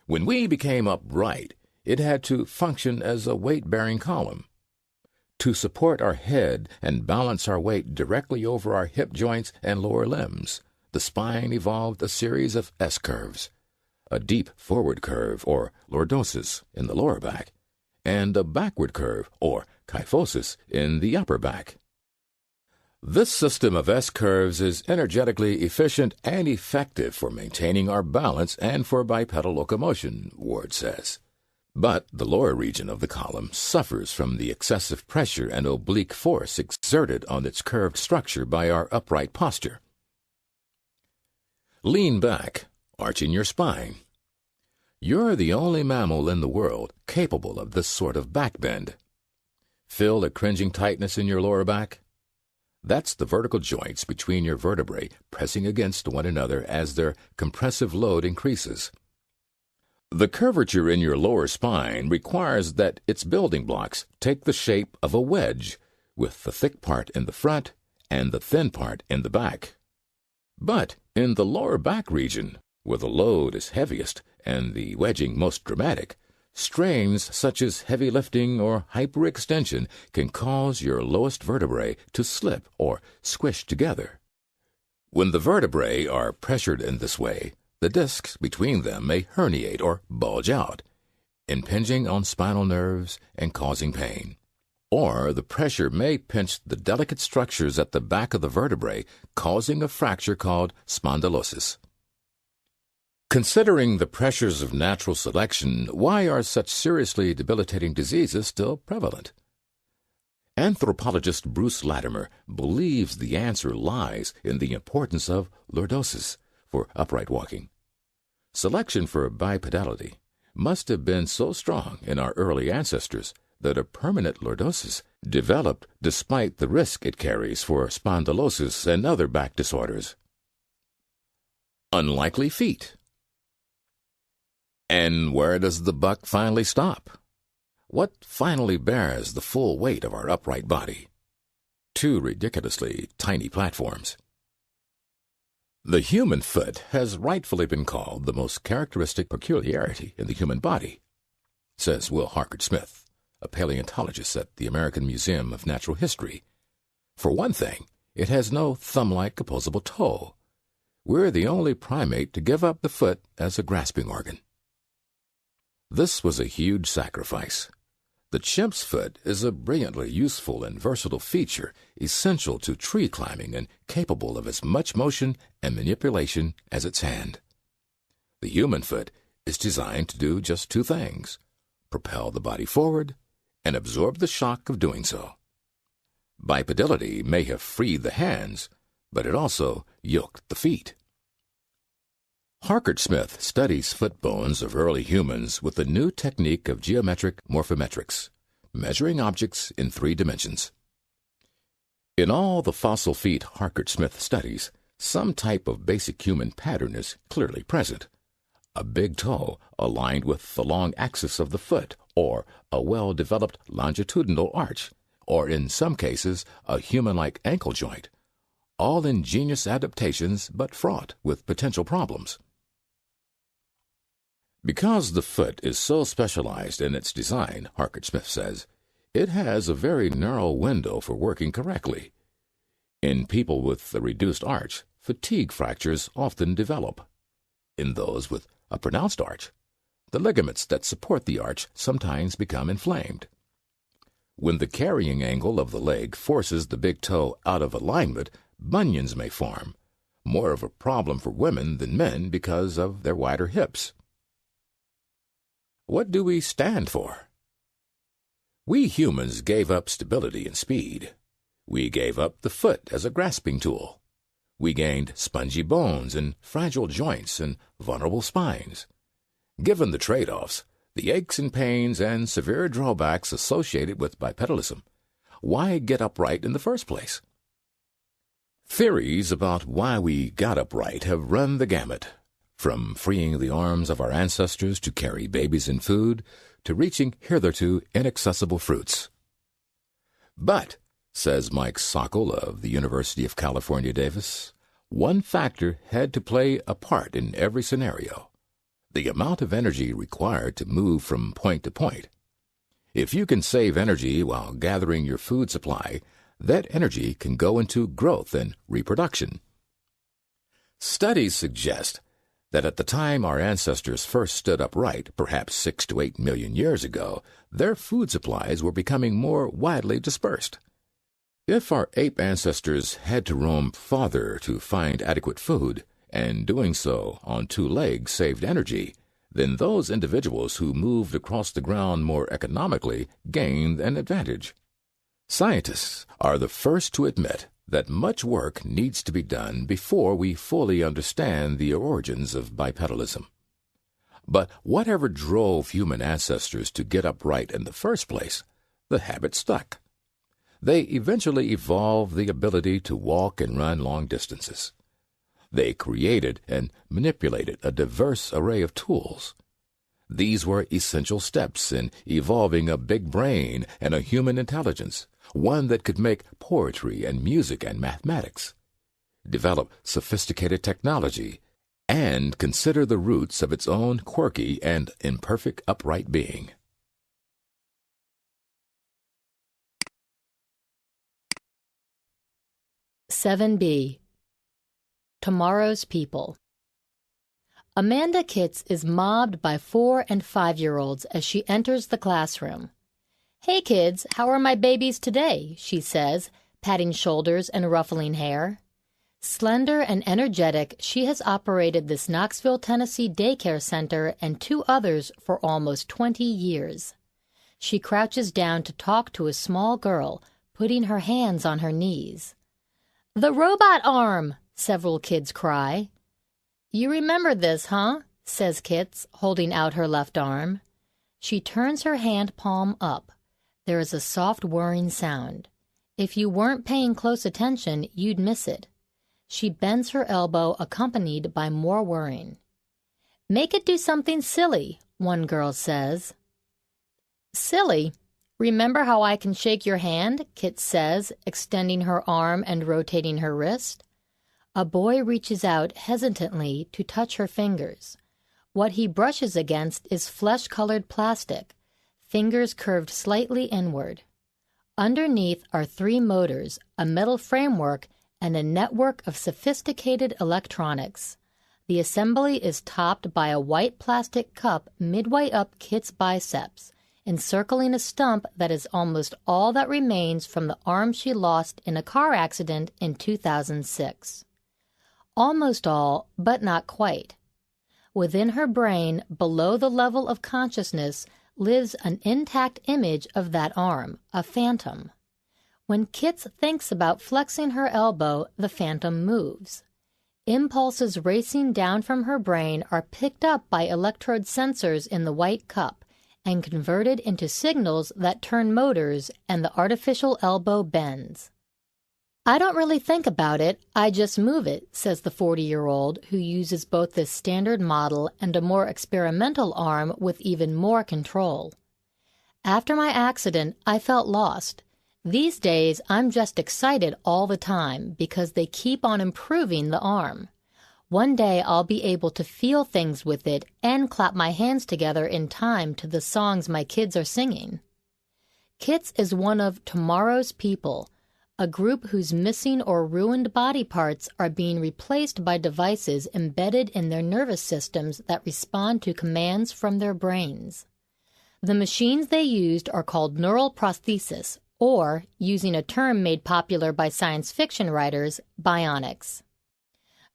Speaker 1: When we became upright, it had to function as a weight-bearing column. To support our head and balance our weight directly over our hip joints and lower limbs, the spine evolved a series of S-curves, a deep forward curve, or lordosis, in the lower back, and a backward curve, or kyphosis, in the upper back. This system of S-curves is energetically efficient and effective for maintaining our balance and for bipedal locomotion, Ward says. But the lower region of the column suffers from the excessive pressure and oblique force exerted on its curved structure by our upright posture. Lean back, arching your spine. You're the only mammal in the world capable of this sort of back bend. Feel a cringing tightness in your lower back? That's the vertical joints between your vertebrae pressing against one another as their compressive load increases. The curvature in your lower spine requires that its building blocks take the shape of a wedge, with the thick part in the front and the thin part in the back. But in the lower back region, where the load is heaviest and the wedging most dramatic, strains such as heavy lifting or hyperextension can cause your lowest vertebrae to slip or squish together. When the vertebrae are pressured in this way, the discs between them may herniate or bulge out, impinging on spinal nerves and causing pain. Or the pressure may pinch the delicate structures at the back of the vertebrae, causing a fracture called spondylosis. Considering the pressures of natural selection, why are such seriously debilitating diseases still prevalent? Anthropologist Bruce Latimer believes the answer lies in the importance of lordosis for upright walking. Selection for bipedality must have been so strong in our early ancestors that a permanent lordosis developed despite the risk it carries for spondylosis and other back disorders. Unlikely feet. And where does the buck finally stop? What finally bears the full weight of our upright body? Two ridiculously tiny platforms. The human foot has rightfully been called the most characteristic peculiarity in the human body, says Will Harkert Smith, a paleontologist at the American Museum of Natural History. For one thing, it has no thumb-like opposable toe. We're the only primate to give up the foot as a grasping organ. This was a huge sacrifice. The chimp's foot is a brilliantly useful and versatile feature essential to tree climbing and capable of as much motion and manipulation as its hand. The human foot is designed to do just two things: propel the body forward and absorb the shock of doing so. Bipedality may have freed the hands, but it also yoked the feet. Harkert Smith studies foot bones of early humans with a new technique of geometric morphometrics, measuring objects in 3 dimensions. In all the fossil feet Harkert Smith studies, some type of basic human pattern is clearly present: a big toe aligned with the long axis of the foot, or a well-developed longitudinal arch, or in some cases a human-like ankle joint, all ingenious adaptations but fraught with potential problems. Because the foot is so specialized in its design, Harkert Smith says, it has a very narrow window for working correctly. In people with a reduced arch, fatigue fractures often develop. In those with a pronounced arch, the ligaments that support the arch sometimes become inflamed. When the carrying angle of the leg forces the big toe out of alignment, bunions may form, more of a problem for women than men because of their wider hips. What do we stand for? We humans gave up stability and speed. We gave up the foot as a grasping tool. We gained spongy bones and fragile joints and vulnerable spines. Given the trade-offs, the aches and pains and severe drawbacks associated with bipedalism, why get upright in the first place? Theories about why we got upright have run the gamut, from freeing the arms of our ancestors to carry babies and food, to reaching hitherto inaccessible fruits. But, says Mike Sokol of the University of California, Davis, one factor had to play a part in every scenario: the amount of energy required to move from point to point. If you can save energy while gathering your food supply, that energy can go into growth and reproduction. Studies suggest that at the time our ancestors first stood upright, perhaps 6 to 8 million years ago, their food supplies were becoming more widely dispersed. If our ape ancestors had to roam farther to find adequate food, and doing so on 2 legs saved energy, then those individuals who moved across the ground more economically gained an advantage. Scientists are the first to admit that much work needs to be done before we fully understand the origins of bipedalism. But whatever drove human ancestors to get upright in the first place, the habit stuck. They eventually evolved the ability to walk and run long distances. They created and manipulated a diverse array of tools. These were essential steps in evolving a big brain and a human intelligence, one that could make poetry and music and mathematics, develop sophisticated technology, and consider the roots of its own quirky and imperfect upright being.
Speaker 2: (7b) Tomorrow's People. Amanda Kitts is mobbed by 4- and 5-year-olds as she enters the classroom. "Hey kids, how are my babies today?" she says, patting shoulders and ruffling hair. Slender and energetic, she has operated this Knoxville, Tennessee daycare center and 2 others for almost 20 years. She crouches down to talk to a small girl, putting her hands on her knees. "The robot arm!" several kids cry. "You remember this, huh?" says Kitts, holding out her left arm. She turns her hand palm up. There is a soft whirring sound. If you weren't paying close attention, you'd miss it. She bends her elbow, accompanied by more whirring. "Make it do something silly," one girl says. "Silly? Remember how I can shake your hand?" Kitts says, extending her arm and rotating her wrist. A boy reaches out hesitantly to touch her fingers. What he brushes against is flesh-colored plastic, fingers curved slightly inward. Underneath are 3 motors, a metal framework, and a network of sophisticated electronics. The assembly is topped by a white plastic cup midway up Kitts' biceps, encircling a stump that is almost all that remains from the arm she lost in a car accident in 2006. Almost all, but not quite. Within her brain, below the level of consciousness, lives an intact image of that arm, a phantom. When Kitts thinks about flexing her elbow, the phantom moves. Impulses racing down from her brain are picked up by electrode sensors in the white cup and converted into signals that turn motors, and the artificial elbow bends. "I don't really think about it, I just move it," says the 40-year-old, who uses both this standard model and a more experimental arm with even more control. "After my accident, I felt lost. These days, I'm just excited all the time because they keep on improving the arm. One day I'll be able to feel things with it and clap my hands together in time to the songs my kids are singing." Kitts is one of Tomorrow's People, a group whose missing or ruined body parts are being replaced by devices embedded in their nervous systems that respond to commands from their brains. The machines they used are called neural prosthesis, or, using a term made popular by science fiction writers, bionics.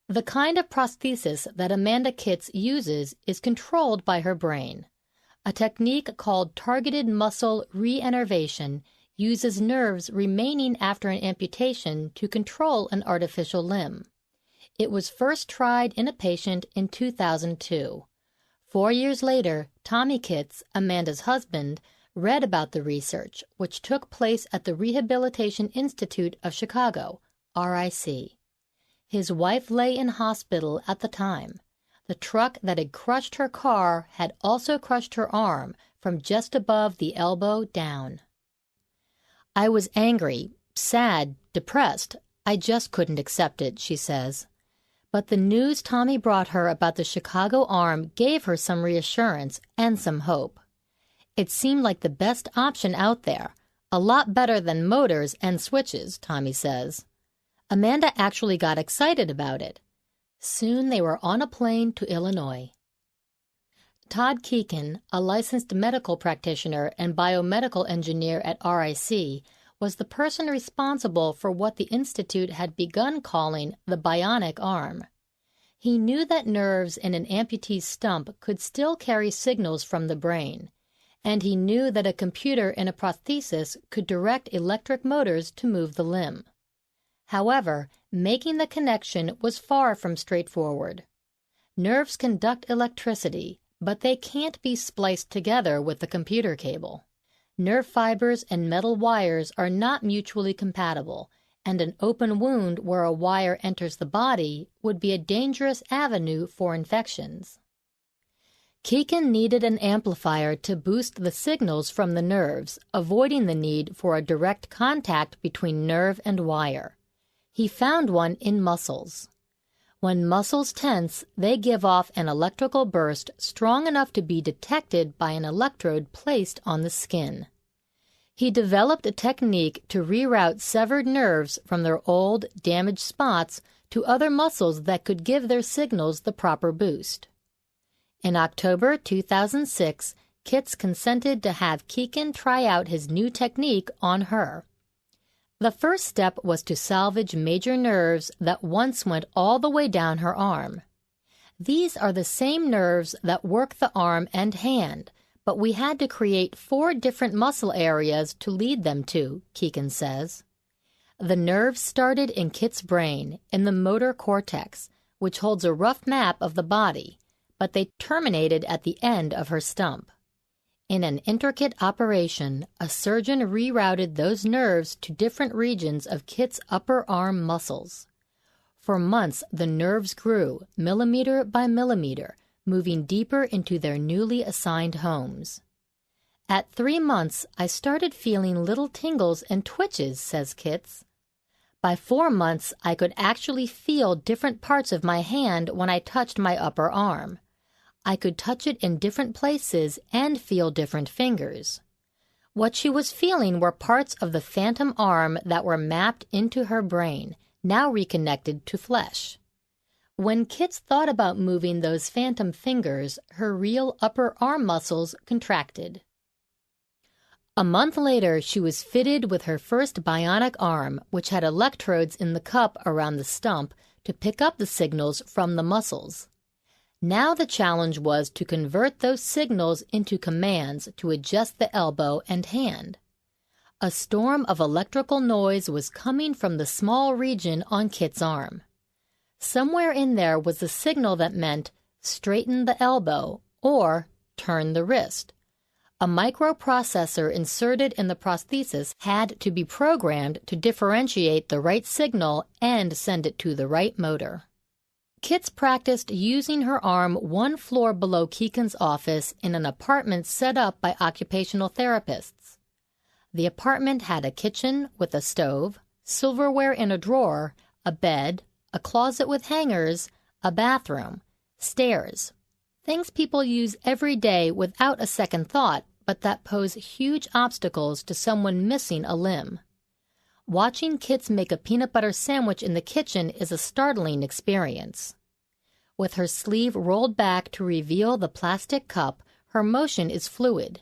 Speaker 2: The kind of prosthesis that Amanda Kitts uses is controlled by her brain. A technique called targeted muscle reinnervation uses nerves remaining after an amputation to control an artificial limb. It was first tried in a patient in 2002. 4 years later, Tommy Kitts, Amanda's husband, read about the research, which took place at the Rehabilitation Institute of Chicago, RIC. His wife lay in hospital at the time. The truck that had crushed her car had also crushed her arm from just above the elbow down. "I was angry, sad, depressed. I just couldn't accept it," she says. But the news Tommy brought her about the Chicago arm gave her some reassurance and some hope. It seemed like the best option out there, a lot better than motors and switches, Tommy says. Amanda actually got excited about it. Soon they were on a plane to Illinois. Todd Keegan, a licensed medical practitioner and biomedical engineer at RIC, was the person responsible for what the Institute had begun calling the bionic arm. He knew that nerves in an amputee's stump could still carry signals from the brain, and he knew that a computer in a prosthesis could direct electric motors to move the limb. However, making the connection was far from straightforward. Nerves conduct electricity, but they can't be spliced together with the computer cable. Nerve fibers and metal wires are not mutually compatible, and an open wound where a wire enters the body would be a dangerous avenue for infections. Keegan needed an amplifier to boost the signals from the nerves, avoiding the need for a direct contact between nerve and wire. He found one in muscles. When muscles tense, they give off an electrical burst strong enough to be detected by an electrode placed on the skin. He developed a technique to reroute severed nerves from their old, damaged spots to other muscles that could give their signals the proper boost. In October 2006, Kits consented to have Keegan try out his new technique on her. The first step was to salvage major nerves that once went all the way down her arm. These are the same nerves that work the arm and hand, but we had to create 4 different muscle areas to lead them to, Keegan says. The nerves started in Kit's brain, in the motor cortex, which holds a rough map of the body, but they terminated at the end of her stump. In an intricate operation, a surgeon rerouted those nerves to different regions of Kit's upper arm muscles. For months, the nerves grew, millimeter by millimeter, moving deeper into their newly assigned homes. At 3 months, I started feeling little tingles and twitches, says Kits. By 4 months, I could actually feel different parts of my hand when I touched my upper arm. I could touch it in different places and feel different fingers. What she was feeling were parts of the phantom arm that were mapped into her brain, now reconnected to flesh. When Kits thought about moving those phantom fingers, her real upper arm muscles contracted. A month later, she was fitted with her first bionic arm, which had electrodes in the cup around the stump to pick up the signals from the muscles. Now the challenge was to convert those signals into commands to adjust the elbow and hand. A storm of electrical noise was coming from the small region on Kit's arm. Somewhere in there was a signal that meant straighten the elbow or turn the wrist. A microprocessor inserted in the prosthesis had to be programmed to differentiate the right signal and send it to the right motor. Kits practiced using her arm 1 floor below Keegan's office in an apartment set up by occupational therapists. The apartment had a kitchen with a stove, silverware in a drawer, a bed, a closet with hangers, a bathroom, stairs. Things people use every day without a second thought, but that pose huge obstacles to someone missing a limb. Watching Kits make a peanut butter sandwich in the kitchen is a startling experience. With her sleeve rolled back to reveal the plastic cup, her motion is fluid.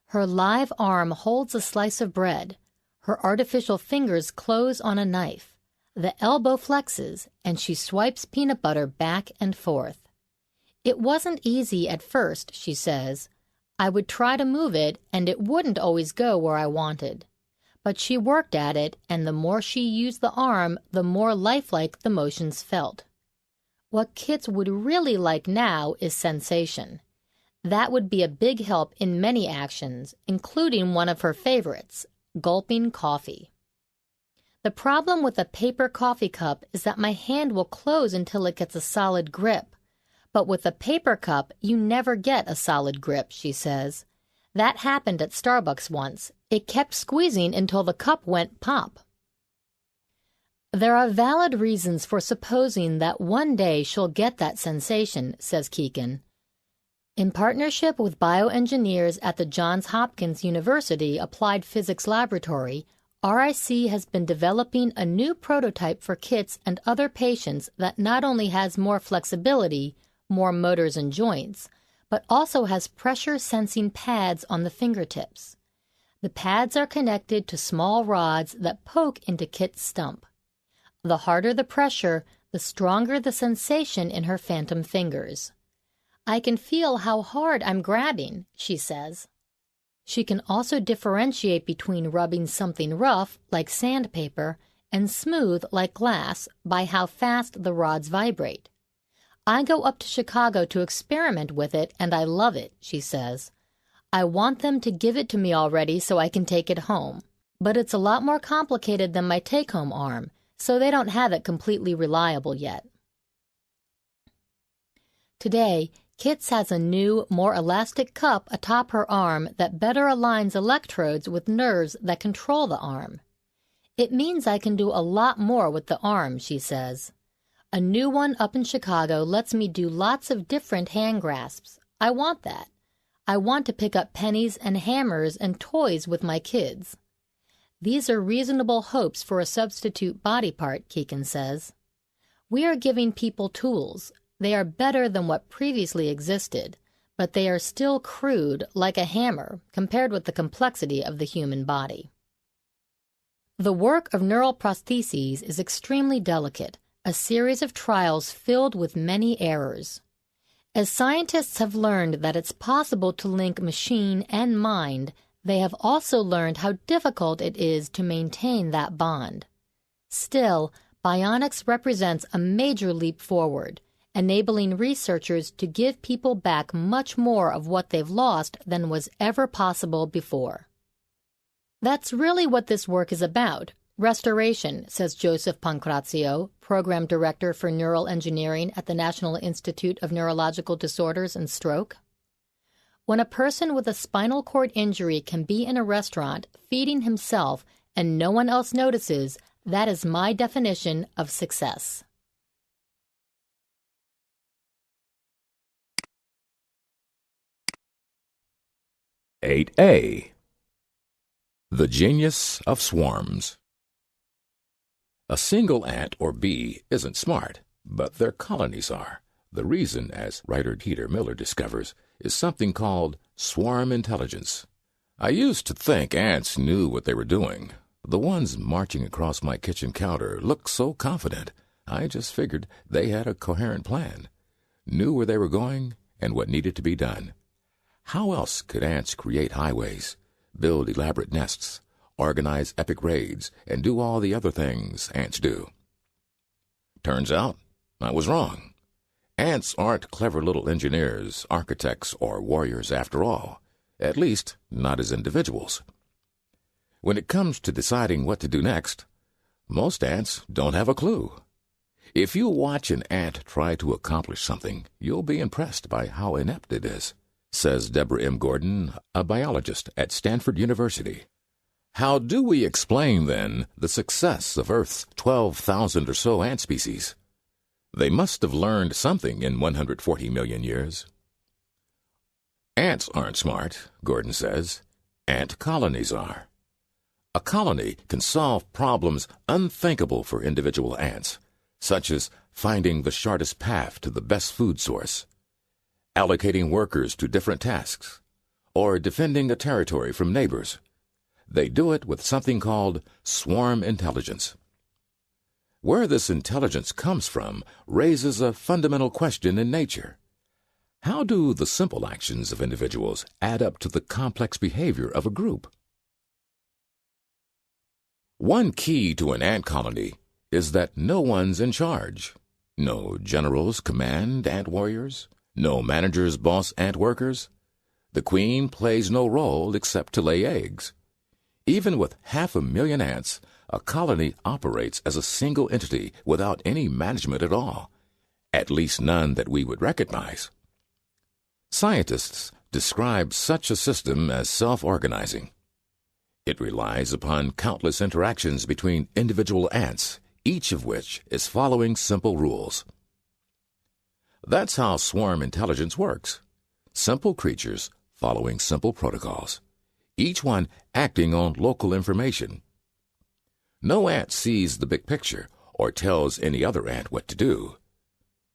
Speaker 2: Her live arm holds a slice of bread. Her artificial fingers close on a knife. The elbow flexes, and she swipes peanut butter back and forth. It wasn't easy at first, she says. I would try to move it, and it wouldn't always go where I wanted. But she worked at it, and the more she used the arm, the more lifelike the motions felt. What Kits would really like now is sensation. That would be a big help in many actions, including one of her favorites, gulping coffee. The problem with a paper coffee cup is that my hand will close until it gets a solid grip. But with a paper cup, you never get a solid grip, she says. That happened at Starbucks once. It kept squeezing until the cup went pop. There are valid reasons for supposing that one day she'll get that sensation, says Keegan. In partnership with bioengineers at the Johns Hopkins University Applied Physics Laboratory, RIC has been developing a new prototype for Kits and other patients that not only has more flexibility, more motors and joints, but also has pressure-sensing pads on the fingertips. The pads are connected to small rods that poke into Kit's stump. The harder the pressure, the stronger the sensation in her phantom fingers. I can feel how hard I'm grabbing, she says. She can also differentiate between rubbing something rough, like sandpaper, and smooth, like glass, by how fast the rods vibrate. I go up to Chicago to experiment with it, and I love it, she says. I want them to give it to me already so I can take it home. But it's a lot more complicated than my take-home arm, so they don't have it completely reliable yet. Today, Kits has a new, more elastic cup atop her arm that better aligns electrodes with nerves that control the arm. It means I can do a lot more with the arm, she says. A new one up in Chicago lets me do lots of different hand grasps. I want that. I want to pick up pennies and hammers and toys with my kids. These are reasonable hopes for a substitute body part, Keegan says. We are giving people tools. They are better than what previously existed, but they are still crude, like a hammer, compared with the complexity of the human body. The work of neural prostheses is extremely delicate, a series of trials filled with many errors. As scientists have learned that it's possible to link machine and mind, they have also learned how difficult it is to maintain that bond. Still, bionics represents a major leap forward, enabling researchers to give people back much more of what they've lost than was ever possible before. That's really what this work is about, restoration, says Joseph Pancrazio, Program Director for Neural Engineering at the National Institute of Neurological Disorders and Stroke. When a person with a spinal cord injury can be in a restaurant feeding himself and no one else notices, that is my definition of success.
Speaker 1: (8A) The Genius of Swarms. A single ant or bee isn't smart, but their colonies are. The reason, as writer Peter Miller discovers, is something called swarm intelligence. I used to think ants knew what they were doing. The ones marching across my kitchen counter looked so confident. I just figured they had a coherent plan, knew where they were going and what needed to be done. How else could ants create highways, build elaborate nests, organize epic raids, and do all the other things ants do? Turns out I was wrong. Ants aren't clever little engineers, architects, or warriors after all, at least not as individuals. When it comes to deciding what to do next, most ants don't have a clue. If you watch an ant try to accomplish something, you'll be impressed by how inept it is, says Deborah M. Gordon, a biologist at Stanford University. How do we explain, then, the success of Earth's 12,000 or so ant species? They must have learned something in 140 million years. Ants aren't smart, Gordon says. Ant colonies are. A colony can solve problems unthinkable for individual ants, such as finding the shortest path to the best food source, allocating workers to different tasks, or defending a territory from neighbors. They do it with something called swarm intelligence. Where this intelligence comes from raises a fundamental question in nature. How do the simple actions of individuals add up to the complex behavior of a group? One key to an ant colony is that no one's in charge. No generals command ant warriors. No managers boss ant workers. The queen plays no role except to lay eggs. Even with 500,000 ants, a colony operates as a single entity without any management at all, at least none that we would recognize. Scientists describe such a system as self-organizing. It relies upon countless interactions between individual ants, each of which is following simple rules. That's how swarm intelligence works. Simple creatures following simple protocols, each one acting on local information. No ant sees the big picture or tells any other ant what to do.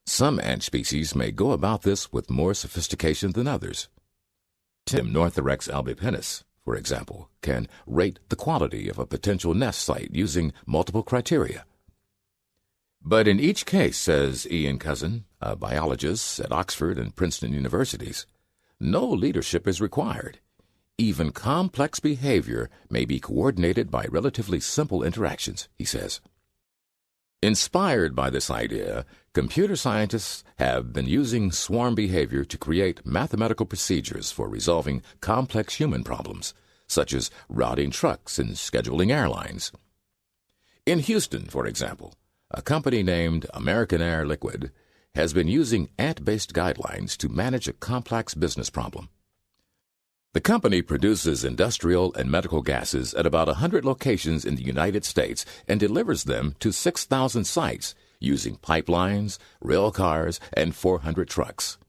Speaker 1: Some ant species may go about this with more sophistication than others. Northorex albipennis, for example, can rate the quality of a potential nest site using multiple criteria. But in each case, says Ian Cousin, a biologist at Oxford and Princeton universities, no leadership is required. Even complex behavior may be coordinated by relatively simple interactions, he says. Inspired by this idea, computer scientists have been using swarm behavior to create mathematical procedures for resolving complex human problems, such as routing trucks and scheduling airlines. In Houston, for example, a company named American Air Liquid has been using ant-based guidelines to manage a complex business problem. The company produces industrial and medical gases at about 100 locations in the United States and delivers them to 6,000 sites using pipelines, rail cars, and 400 trucks.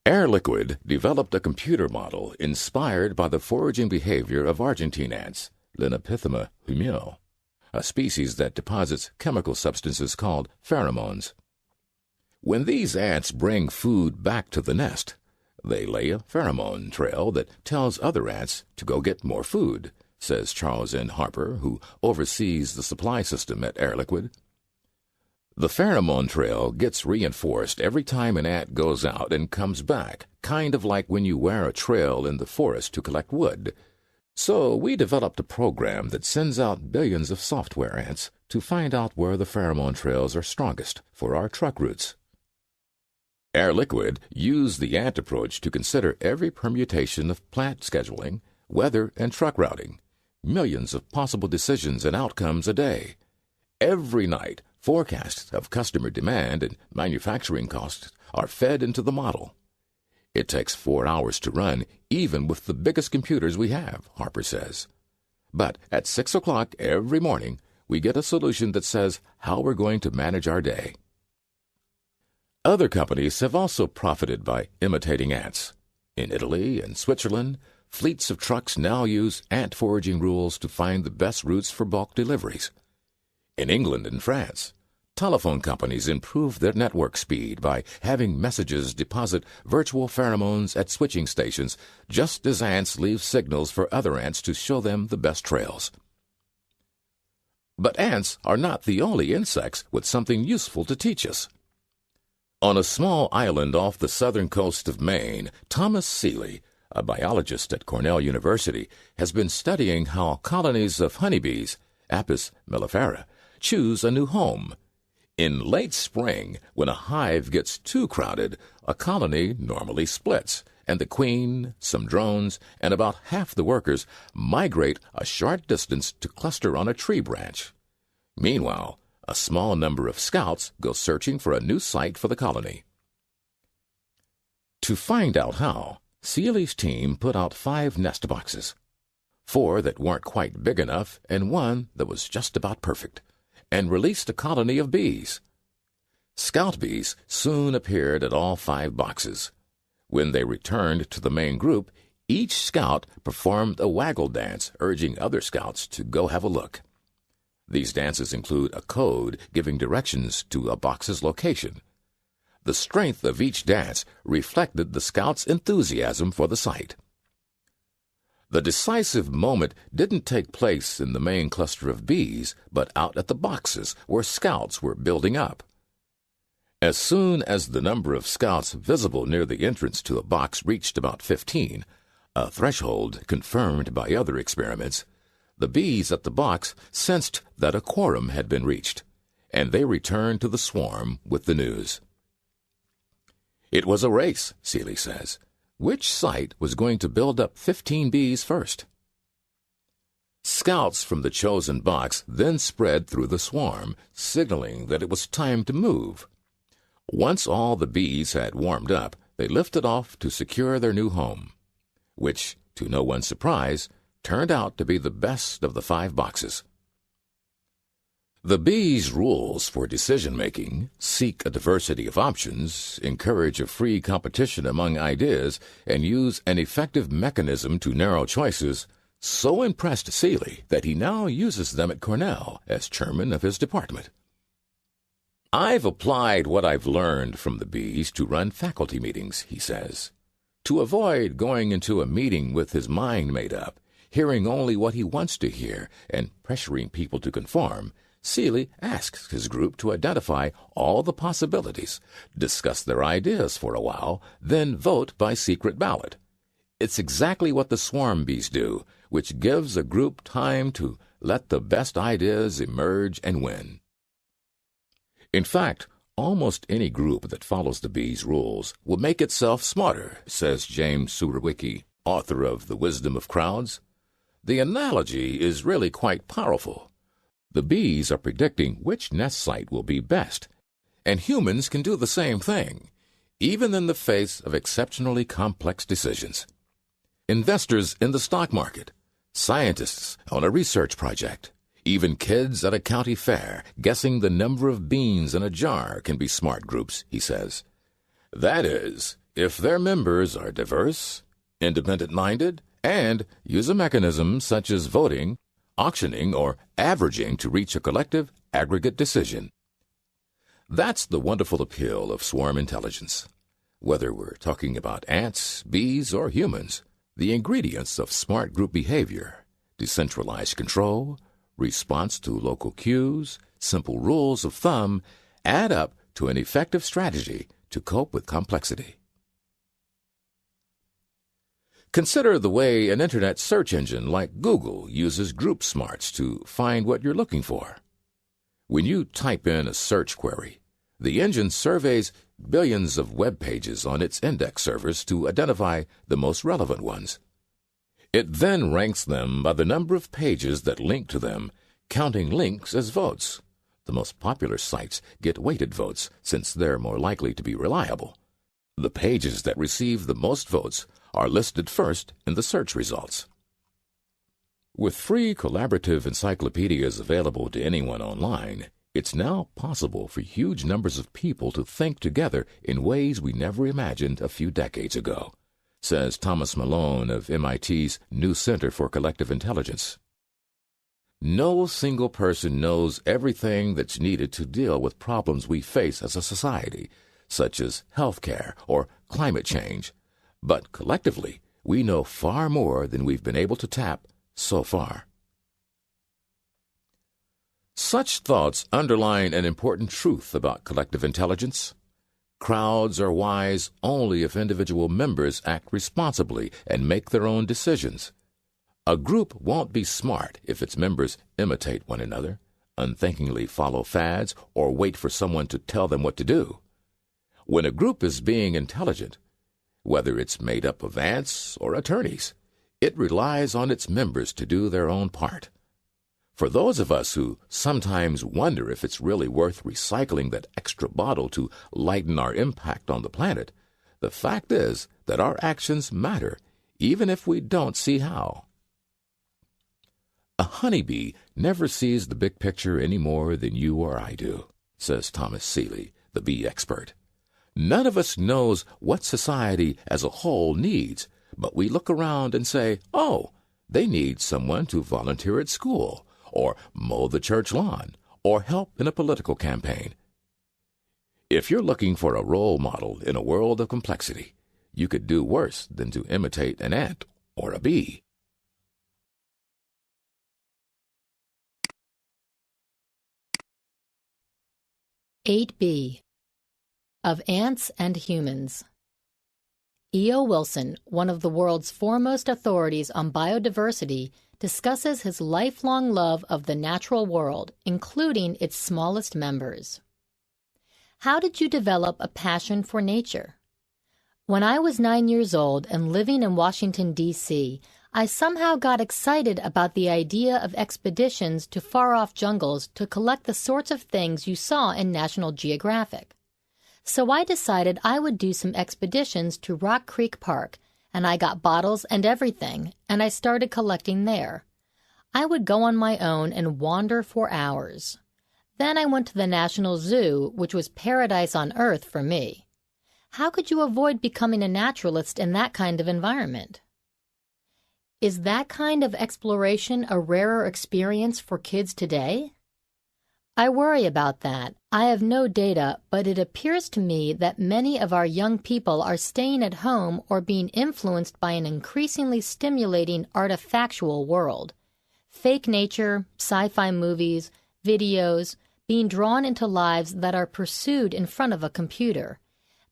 Speaker 1: Air Liquid developed a computer model inspired by the foraging behavior of Argentine ants, Linapithema humio, a species that deposits chemical substances called pheromones. When these ants bring food back to the nest, they lay a pheromone trail that tells other ants to go get more food, says Charles N. Harper, who oversees the supply system at Air Liquide. The pheromone trail gets reinforced every time an ant goes out and comes back, kind of like when you wear a trail in the forest to collect wood. So we developed a program that sends out billions of software ants to find out where the pheromone trails are strongest for our truck routes. Air Liquide used the ant approach to consider every permutation of plant scheduling, weather, and truck routing, millions of possible decisions and outcomes a day. Every night, forecasts of customer demand and manufacturing costs are fed into the model. It takes 4 hours to run, even with the biggest computers we have, Harper says. But at 6 o'clock every morning, we get a solution that says how we're going to manage our day. Other companies have also profited by imitating ants. In Italy and Switzerland, fleets of trucks now use ant foraging rules to find the best routes for bulk deliveries. In England and France, telephone companies improve their network speed by having messages deposit virtual pheromones at switching stations just as ants leave signals for other ants to show them the best trails. But ants are not the only insects with something useful to teach us. On a small island off the southern coast of Maine, Thomas Seeley, a biologist at Cornell University, has been studying how colonies of honeybees, Apis mellifera, choose a new home. In late spring, when a hive gets too crowded, a colony normally splits, and the queen, some drones, and about half the workers migrate a short distance to cluster on a tree branch. Meanwhile, a small number of scouts go searching for a new site for the colony. To find out how, Seeley's team put out 5 nest boxes, 4 that weren't quite big enough and 1 that was just about perfect, and released a colony of bees. Scout bees soon appeared at all 5 boxes. When they returned to the main group, each scout performed a waggle dance, urging other scouts to go have a look. These dances include a code giving directions to a box's location. The strength of each dance reflected the scouts' enthusiasm for the site. The decisive moment didn't take place in the main cluster of bees, but out at the boxes where scouts were building up. As soon as the number of scouts visible near the entrance to a box reached about 15, a threshold confirmed by other experiments, the bees at the box sensed that a quorum had been reached, and they returned to the swarm with the news. It was a race, Seeley says. Which site was going to build up 15 bees first? Scouts from the chosen box then spread through the swarm, signaling that it was time to move. Once all the bees had warmed up, they lifted off to secure their new home, which, to no one's surprise, turned out to be the best of the 5 boxes. The bees' rules for decision-making seek a diversity of options, encourage a free competition among ideas, and use an effective mechanism to narrow choices so impressed Seeley that he now uses them at Cornell as chairman of his department. I've applied what I've learned from the bees to run faculty meetings, he says. To avoid going into a meeting with his mind made up, hearing only what he wants to hear, and pressuring people to conform, Seeley asks his group to identify all the possibilities, discuss their ideas for a while, then vote by secret ballot. It's exactly what the swarm bees do, which gives a group time to let the best ideas emerge and win. In fact, almost any group that follows the bees' rules will make itself smarter, says James Surowiecki, author of The Wisdom of Crowds. The analogy is really quite powerful. The bees are predicting which nest site will be best, and humans can do the same thing, even in the face of exceptionally complex decisions. Investors in the stock market, scientists on a research project, even kids at a county fair guessing the number of beans in a jar can be smart groups, he says. That is, if their members are diverse, independent-minded, and use a mechanism such as voting, auctioning, or averaging to reach a collective aggregate decision. That's the wonderful appeal of swarm intelligence. Whether we're talking about ants, bees, or humans, the ingredients of smart group behavior, decentralized control, response to local cues, simple rules of thumb, add up to an effective strategy to cope with complexity. Consider the way an internet search engine like Google uses group smarts to find what you're looking for. When you type in a search query, the engine surveys billions of web pages on its index servers to identify the most relevant ones. It then ranks them by the number of pages that link to them, counting links as votes. The most popular sites get weighted votes since they're more likely to be reliable. The pages that receive the most votes are listed first in the search results. With free collaborative encyclopedias available to anyone online, it's now possible for huge numbers of people to think together in ways we never imagined a few decades ago, says Thomas Malone of MIT's New Center for Collective Intelligence. No single person knows everything that's needed to deal with problems we face as a society, such as healthcare or climate change, but collectively we know far more than we've been able to tap so far. Such thoughts underline an important truth about collective intelligence. Crowds are wise only if individual members act responsibly and make their own decisions. A group won't be smart if its members imitate one another, unthinkingly follow fads, or wait for someone to tell them what to do. When a group is being intelligent, whether it's made up of ants or attorneys, it relies on its members to do their own part. For those of us who sometimes wonder if it's really worth recycling that extra bottle to lighten our impact on the planet, the fact is that our actions matter, even if we don't see how. A honeybee never sees the big picture any more than you or I do, says Thomas Seeley, the bee expert. None of us knows what society as a whole needs, but we look around and say, oh, they need someone to volunteer at school, or mow the church lawn, or help in a political campaign. If you're looking for a role model in a world of complexity, you could do worse than to imitate an ant or a bee.
Speaker 2: (8b) Of Ants and Humans. E.O. Wilson, one of the world's foremost authorities on biodiversity, discusses his lifelong love of the natural world, including its smallest members. How did you develop a passion for nature? When I was 9 years old and living in Washington, D.C., I somehow got excited about the idea of expeditions to far-off jungles to collect the sorts of things you saw in National Geographic. So I decided I would do some expeditions to Rock Creek Park, and I got bottles and everything, and I started collecting there. I would go on my own and wander for hours. Then I went to the National Zoo, which was paradise on earth for me. How could you avoid becoming a naturalist in that kind of environment? Is that kind of exploration a rarer experience for kids today? I worry about that. I have no data, but it appears to me that many of our young people are staying at home or being influenced by an increasingly stimulating artifactual world. Fake nature, sci-fi movies, videos, being drawn into lives that are pursued in front of a computer.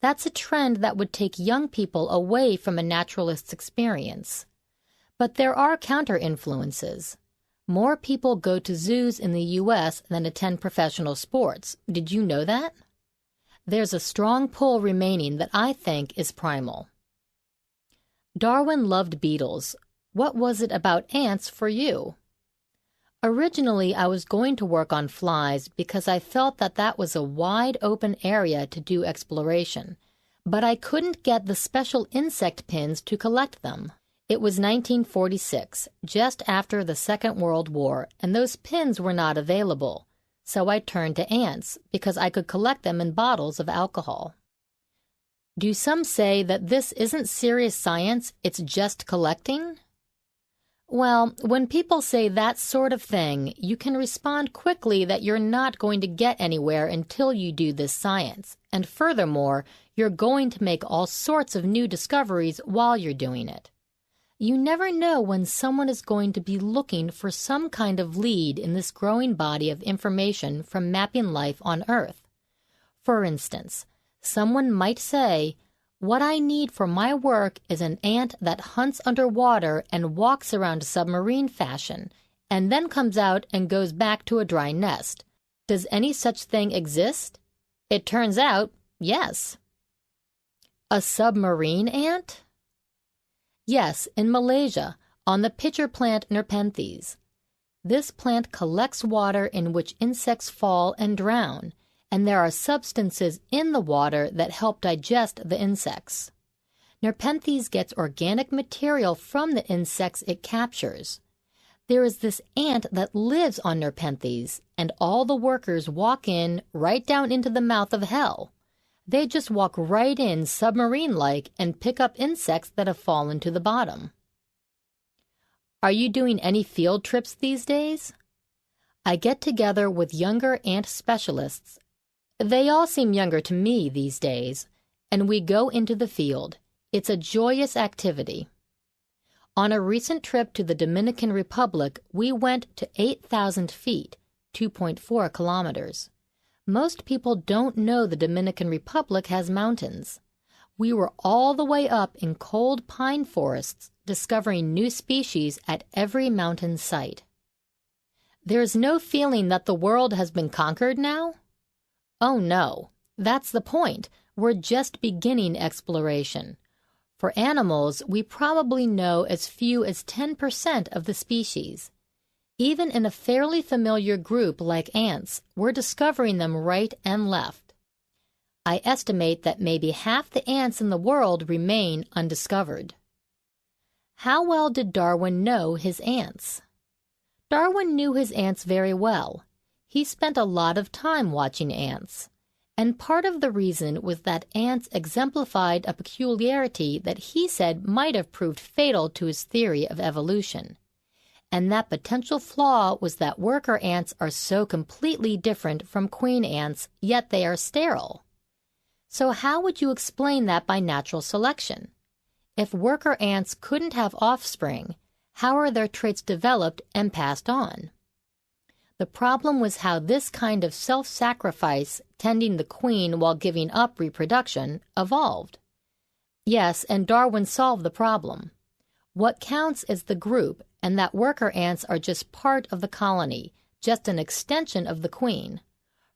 Speaker 2: That's a trend that would take young people away from a naturalist's experience. But there are counter-influences. More people go to zoos in the U.S. than attend professional sports. Did you know that? There's a strong pull remaining that I think is primal. Darwin loved beetles. What was it about ants for you? Originally, I was going to work on flies because I felt that that was a wide-open area to do exploration, but I couldn't get the special insect pins to collect them. It was 1946, just after the Second World War, and those pins were not available, so I turned to ants because I could collect them in bottles of alcohol. Do some say that this isn't serious science, it's just collecting? Well, when people say that sort of thing, you can respond quickly that you're not going to get anywhere until you do this science. And furthermore, you're going to make all sorts of new discoveries while you're doing it. You never know when someone is going to be looking for some kind of lead in this growing body of information from mapping life on Earth. For instance, someone might say, "What I need for my work is an ant that hunts underwater and walks around submarine fashion, and then comes out and goes back to a dry nest. Does any such thing exist?" It turns out, yes. A submarine ant? Yes, in Malaysia, on the pitcher plant Nepenthes. This plant collects water in which insects fall and drown, and there are substances in the water that help digest the insects. Nepenthes gets organic material from the insects it captures. There is this ant that lives on Nepenthes, and all the workers walk in right down into the mouth of hell. They just walk right in submarine-like and pick up insects that have fallen to the bottom. Are you doing any field trips these days? I get together with younger ant specialists. They all seem younger to me these days, and we go into the field. It's a joyous activity. On a recent trip to the Dominican Republic, we went to 8,000 feet, 2.4 kilometers. Most people don't know the Dominican Republic has mountains. We were all the way up in cold pine forests, discovering new species at every mountain site. There's no feeling that the world has been conquered now? Oh no, that's the point. We're just beginning exploration. For animals, we probably know as few as 10% of the species. Even in a fairly familiar group like ants, we're discovering them right and left. I estimate that maybe half the ants in the world remain undiscovered. How well did Darwin know his ants? Darwin knew his ants very well. He spent a lot of time watching ants. And part of the reason was that ants exemplified a peculiarity that he said might have proved fatal to his theory of evolution. And that potential flaw was that worker ants are so completely different from queen ants, yet they are sterile. So how would you explain that by natural selection? If worker ants couldn't have offspring, how are their traits developed and passed on? The problem was how this kind of self-sacrifice, tending the queen while giving up reproduction, evolved. Yes, and Darwin solved the problem. What counts is the group, and that worker ants are just part of the colony, just an extension of the queen.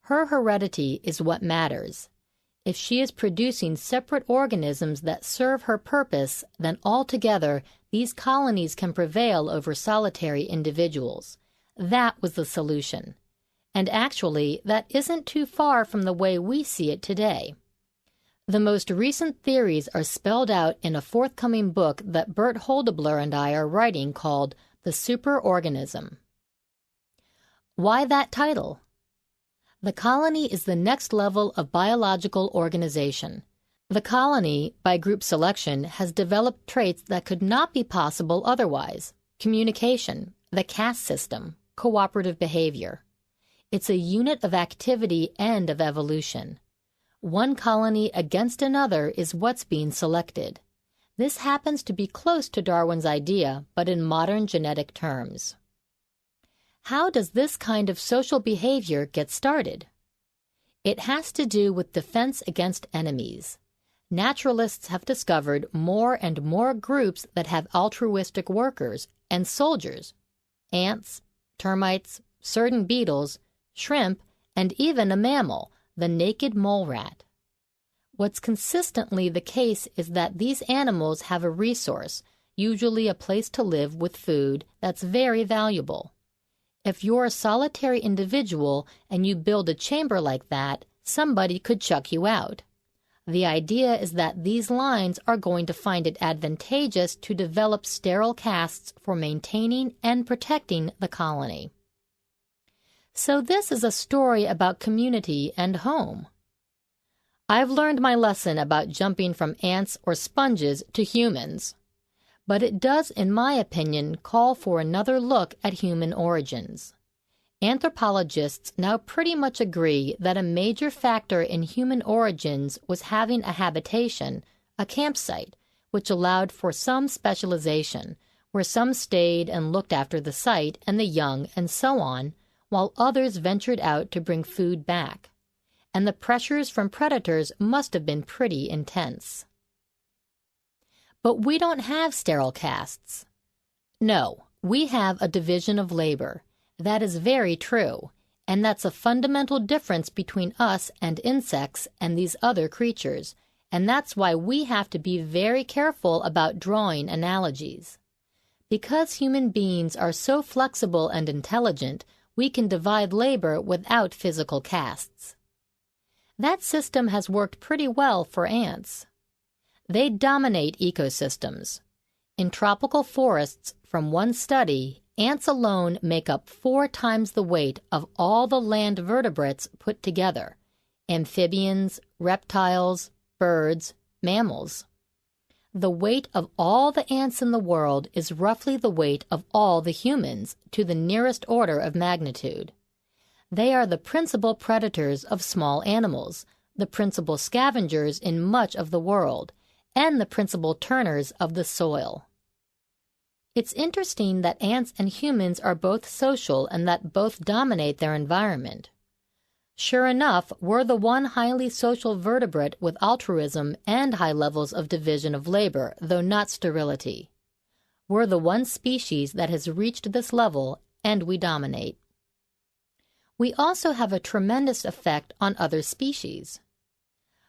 Speaker 2: Her heredity is what matters. If she is producing separate organisms that serve her purpose, then altogether these colonies can prevail over solitary individuals. That was the solution. And actually, that isn't too far from the way we see it today. The most recent theories are spelled out in a forthcoming book that Bert Holdebler and I are writing called The Superorganism. Why that title? The colony is the next level of biological organization. The colony, by group selection, has developed traits that could not be possible otherwise: communication, the caste system, cooperative behavior. It's a unit of activity and of evolution. One colony against another is what's being selected. This happens to be close to Darwin's idea, but in modern genetic terms. How does this kind of social behavior get started? It has to do with defense against enemies. Naturalists have discovered more and more groups that have altruistic workers and soldiers: ants, termites, certain beetles, shrimp, and even a mammal, the naked mole rat. What's consistently the case is that these animals have a resource, usually a place to live with food, that's very valuable. If you're a solitary individual and you build a chamber like that, somebody could chuck you out. The idea is that these lines are going to find it advantageous to develop sterile castes for maintaining and protecting the colony. So this is a story about community and home. I've learned my lesson about jumping from ants or sponges to humans. But it does, in my opinion, call for another look at human origins. Anthropologists now pretty much agree that a major factor in human origins was having a habitation, a campsite, which allowed for some specialization, where some stayed and looked after the site and the young and so on, while others ventured out to bring food back. And the pressures from predators must have been pretty intense. But we don't have sterile castes. No, we have a division of labor. That is very true, and that's a fundamental difference between us and insects and these other creatures, and that's why we have to be very careful about drawing analogies. Because human beings are so flexible and intelligent, we can divide labor without physical castes. That system has worked pretty well for ants. They dominate ecosystems. In tropical forests, from one study, ants alone make up 4 times the weight of all the land vertebrates put together: amphibians, reptiles, birds, mammals. The weight of all the ants in the world is roughly the weight of all the humans, to the nearest order of magnitude. They are the principal predators of small animals, the principal scavengers in much of the world, and the principal turners of the soil. It's interesting that ants and humans are both social and that both dominate their environment. Sure enough, we're the one highly social vertebrate with altruism and high levels of division of labor, though not sterility. We're the one species that has reached this level, and we dominate. We also have a tremendous effect on other species.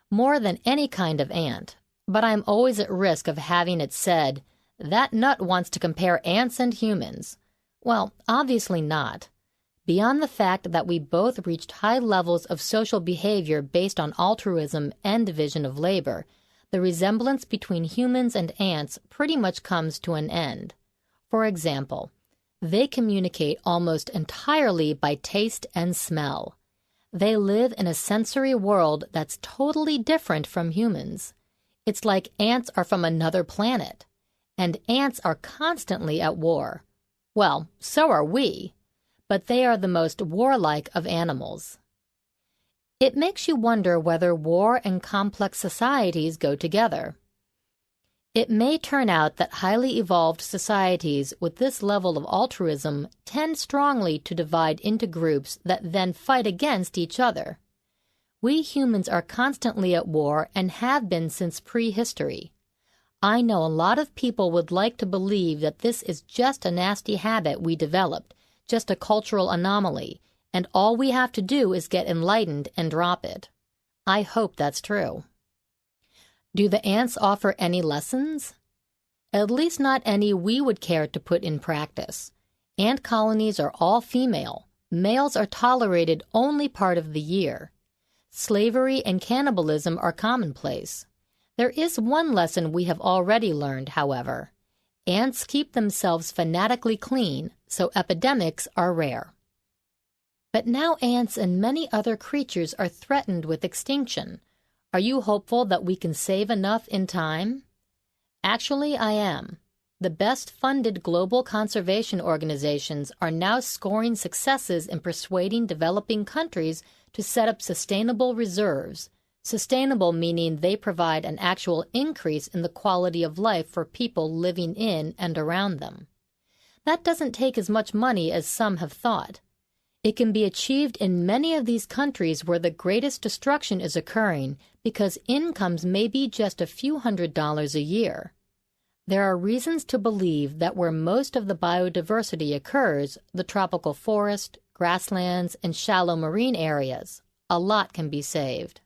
Speaker 2: More than any kind of ant, but I'm always at risk of having it said, "That nut wants to compare ants and humans." Well, obviously not. Beyond the fact that we both reached high levels of social behavior based on altruism and division of labor, the resemblance between humans and ants pretty much comes to an end. For example, they communicate almost entirely by taste and smell. They live in a sensory world that's totally different from humans. It's like ants are from another planet. And ants are constantly at war. Well, so are we, but they are the most warlike of animals. It makes you wonder whether war and complex societies go together. It may turn out that highly evolved societies with this level of altruism tend strongly to divide into groups that then fight against each other. We humans are constantly at war and have been since prehistory. I know a lot of people would like to believe that this is just a nasty habit we developed, just a cultural anomaly, and all we have to do is get enlightened and drop it. I hope that's true. Do the ants offer any lessons? At least not any we would care to put in practice. Ant colonies are all female. Males are tolerated only part of the year. Slavery and cannibalism are commonplace. There is one lesson we have already learned, however. Ants keep themselves fanatically clean, so epidemics are rare. But now ants and many other creatures are threatened with extinction. Are you hopeful that we can save enough in time? Actually, I am. The best-funded global conservation organizations are now scoring successes in persuading developing countries to set up sustainable reserves. Sustainable meaning they provide an actual increase in the quality of life for people living in and around them. That doesn't take as much money as some have thought. It can be achieved in many of these countries where the greatest destruction is occurring because incomes may be just a few $100s a year. There are reasons to believe that where most of the biodiversity occurs, the tropical forest, grasslands, and shallow marine areas, a lot can be saved.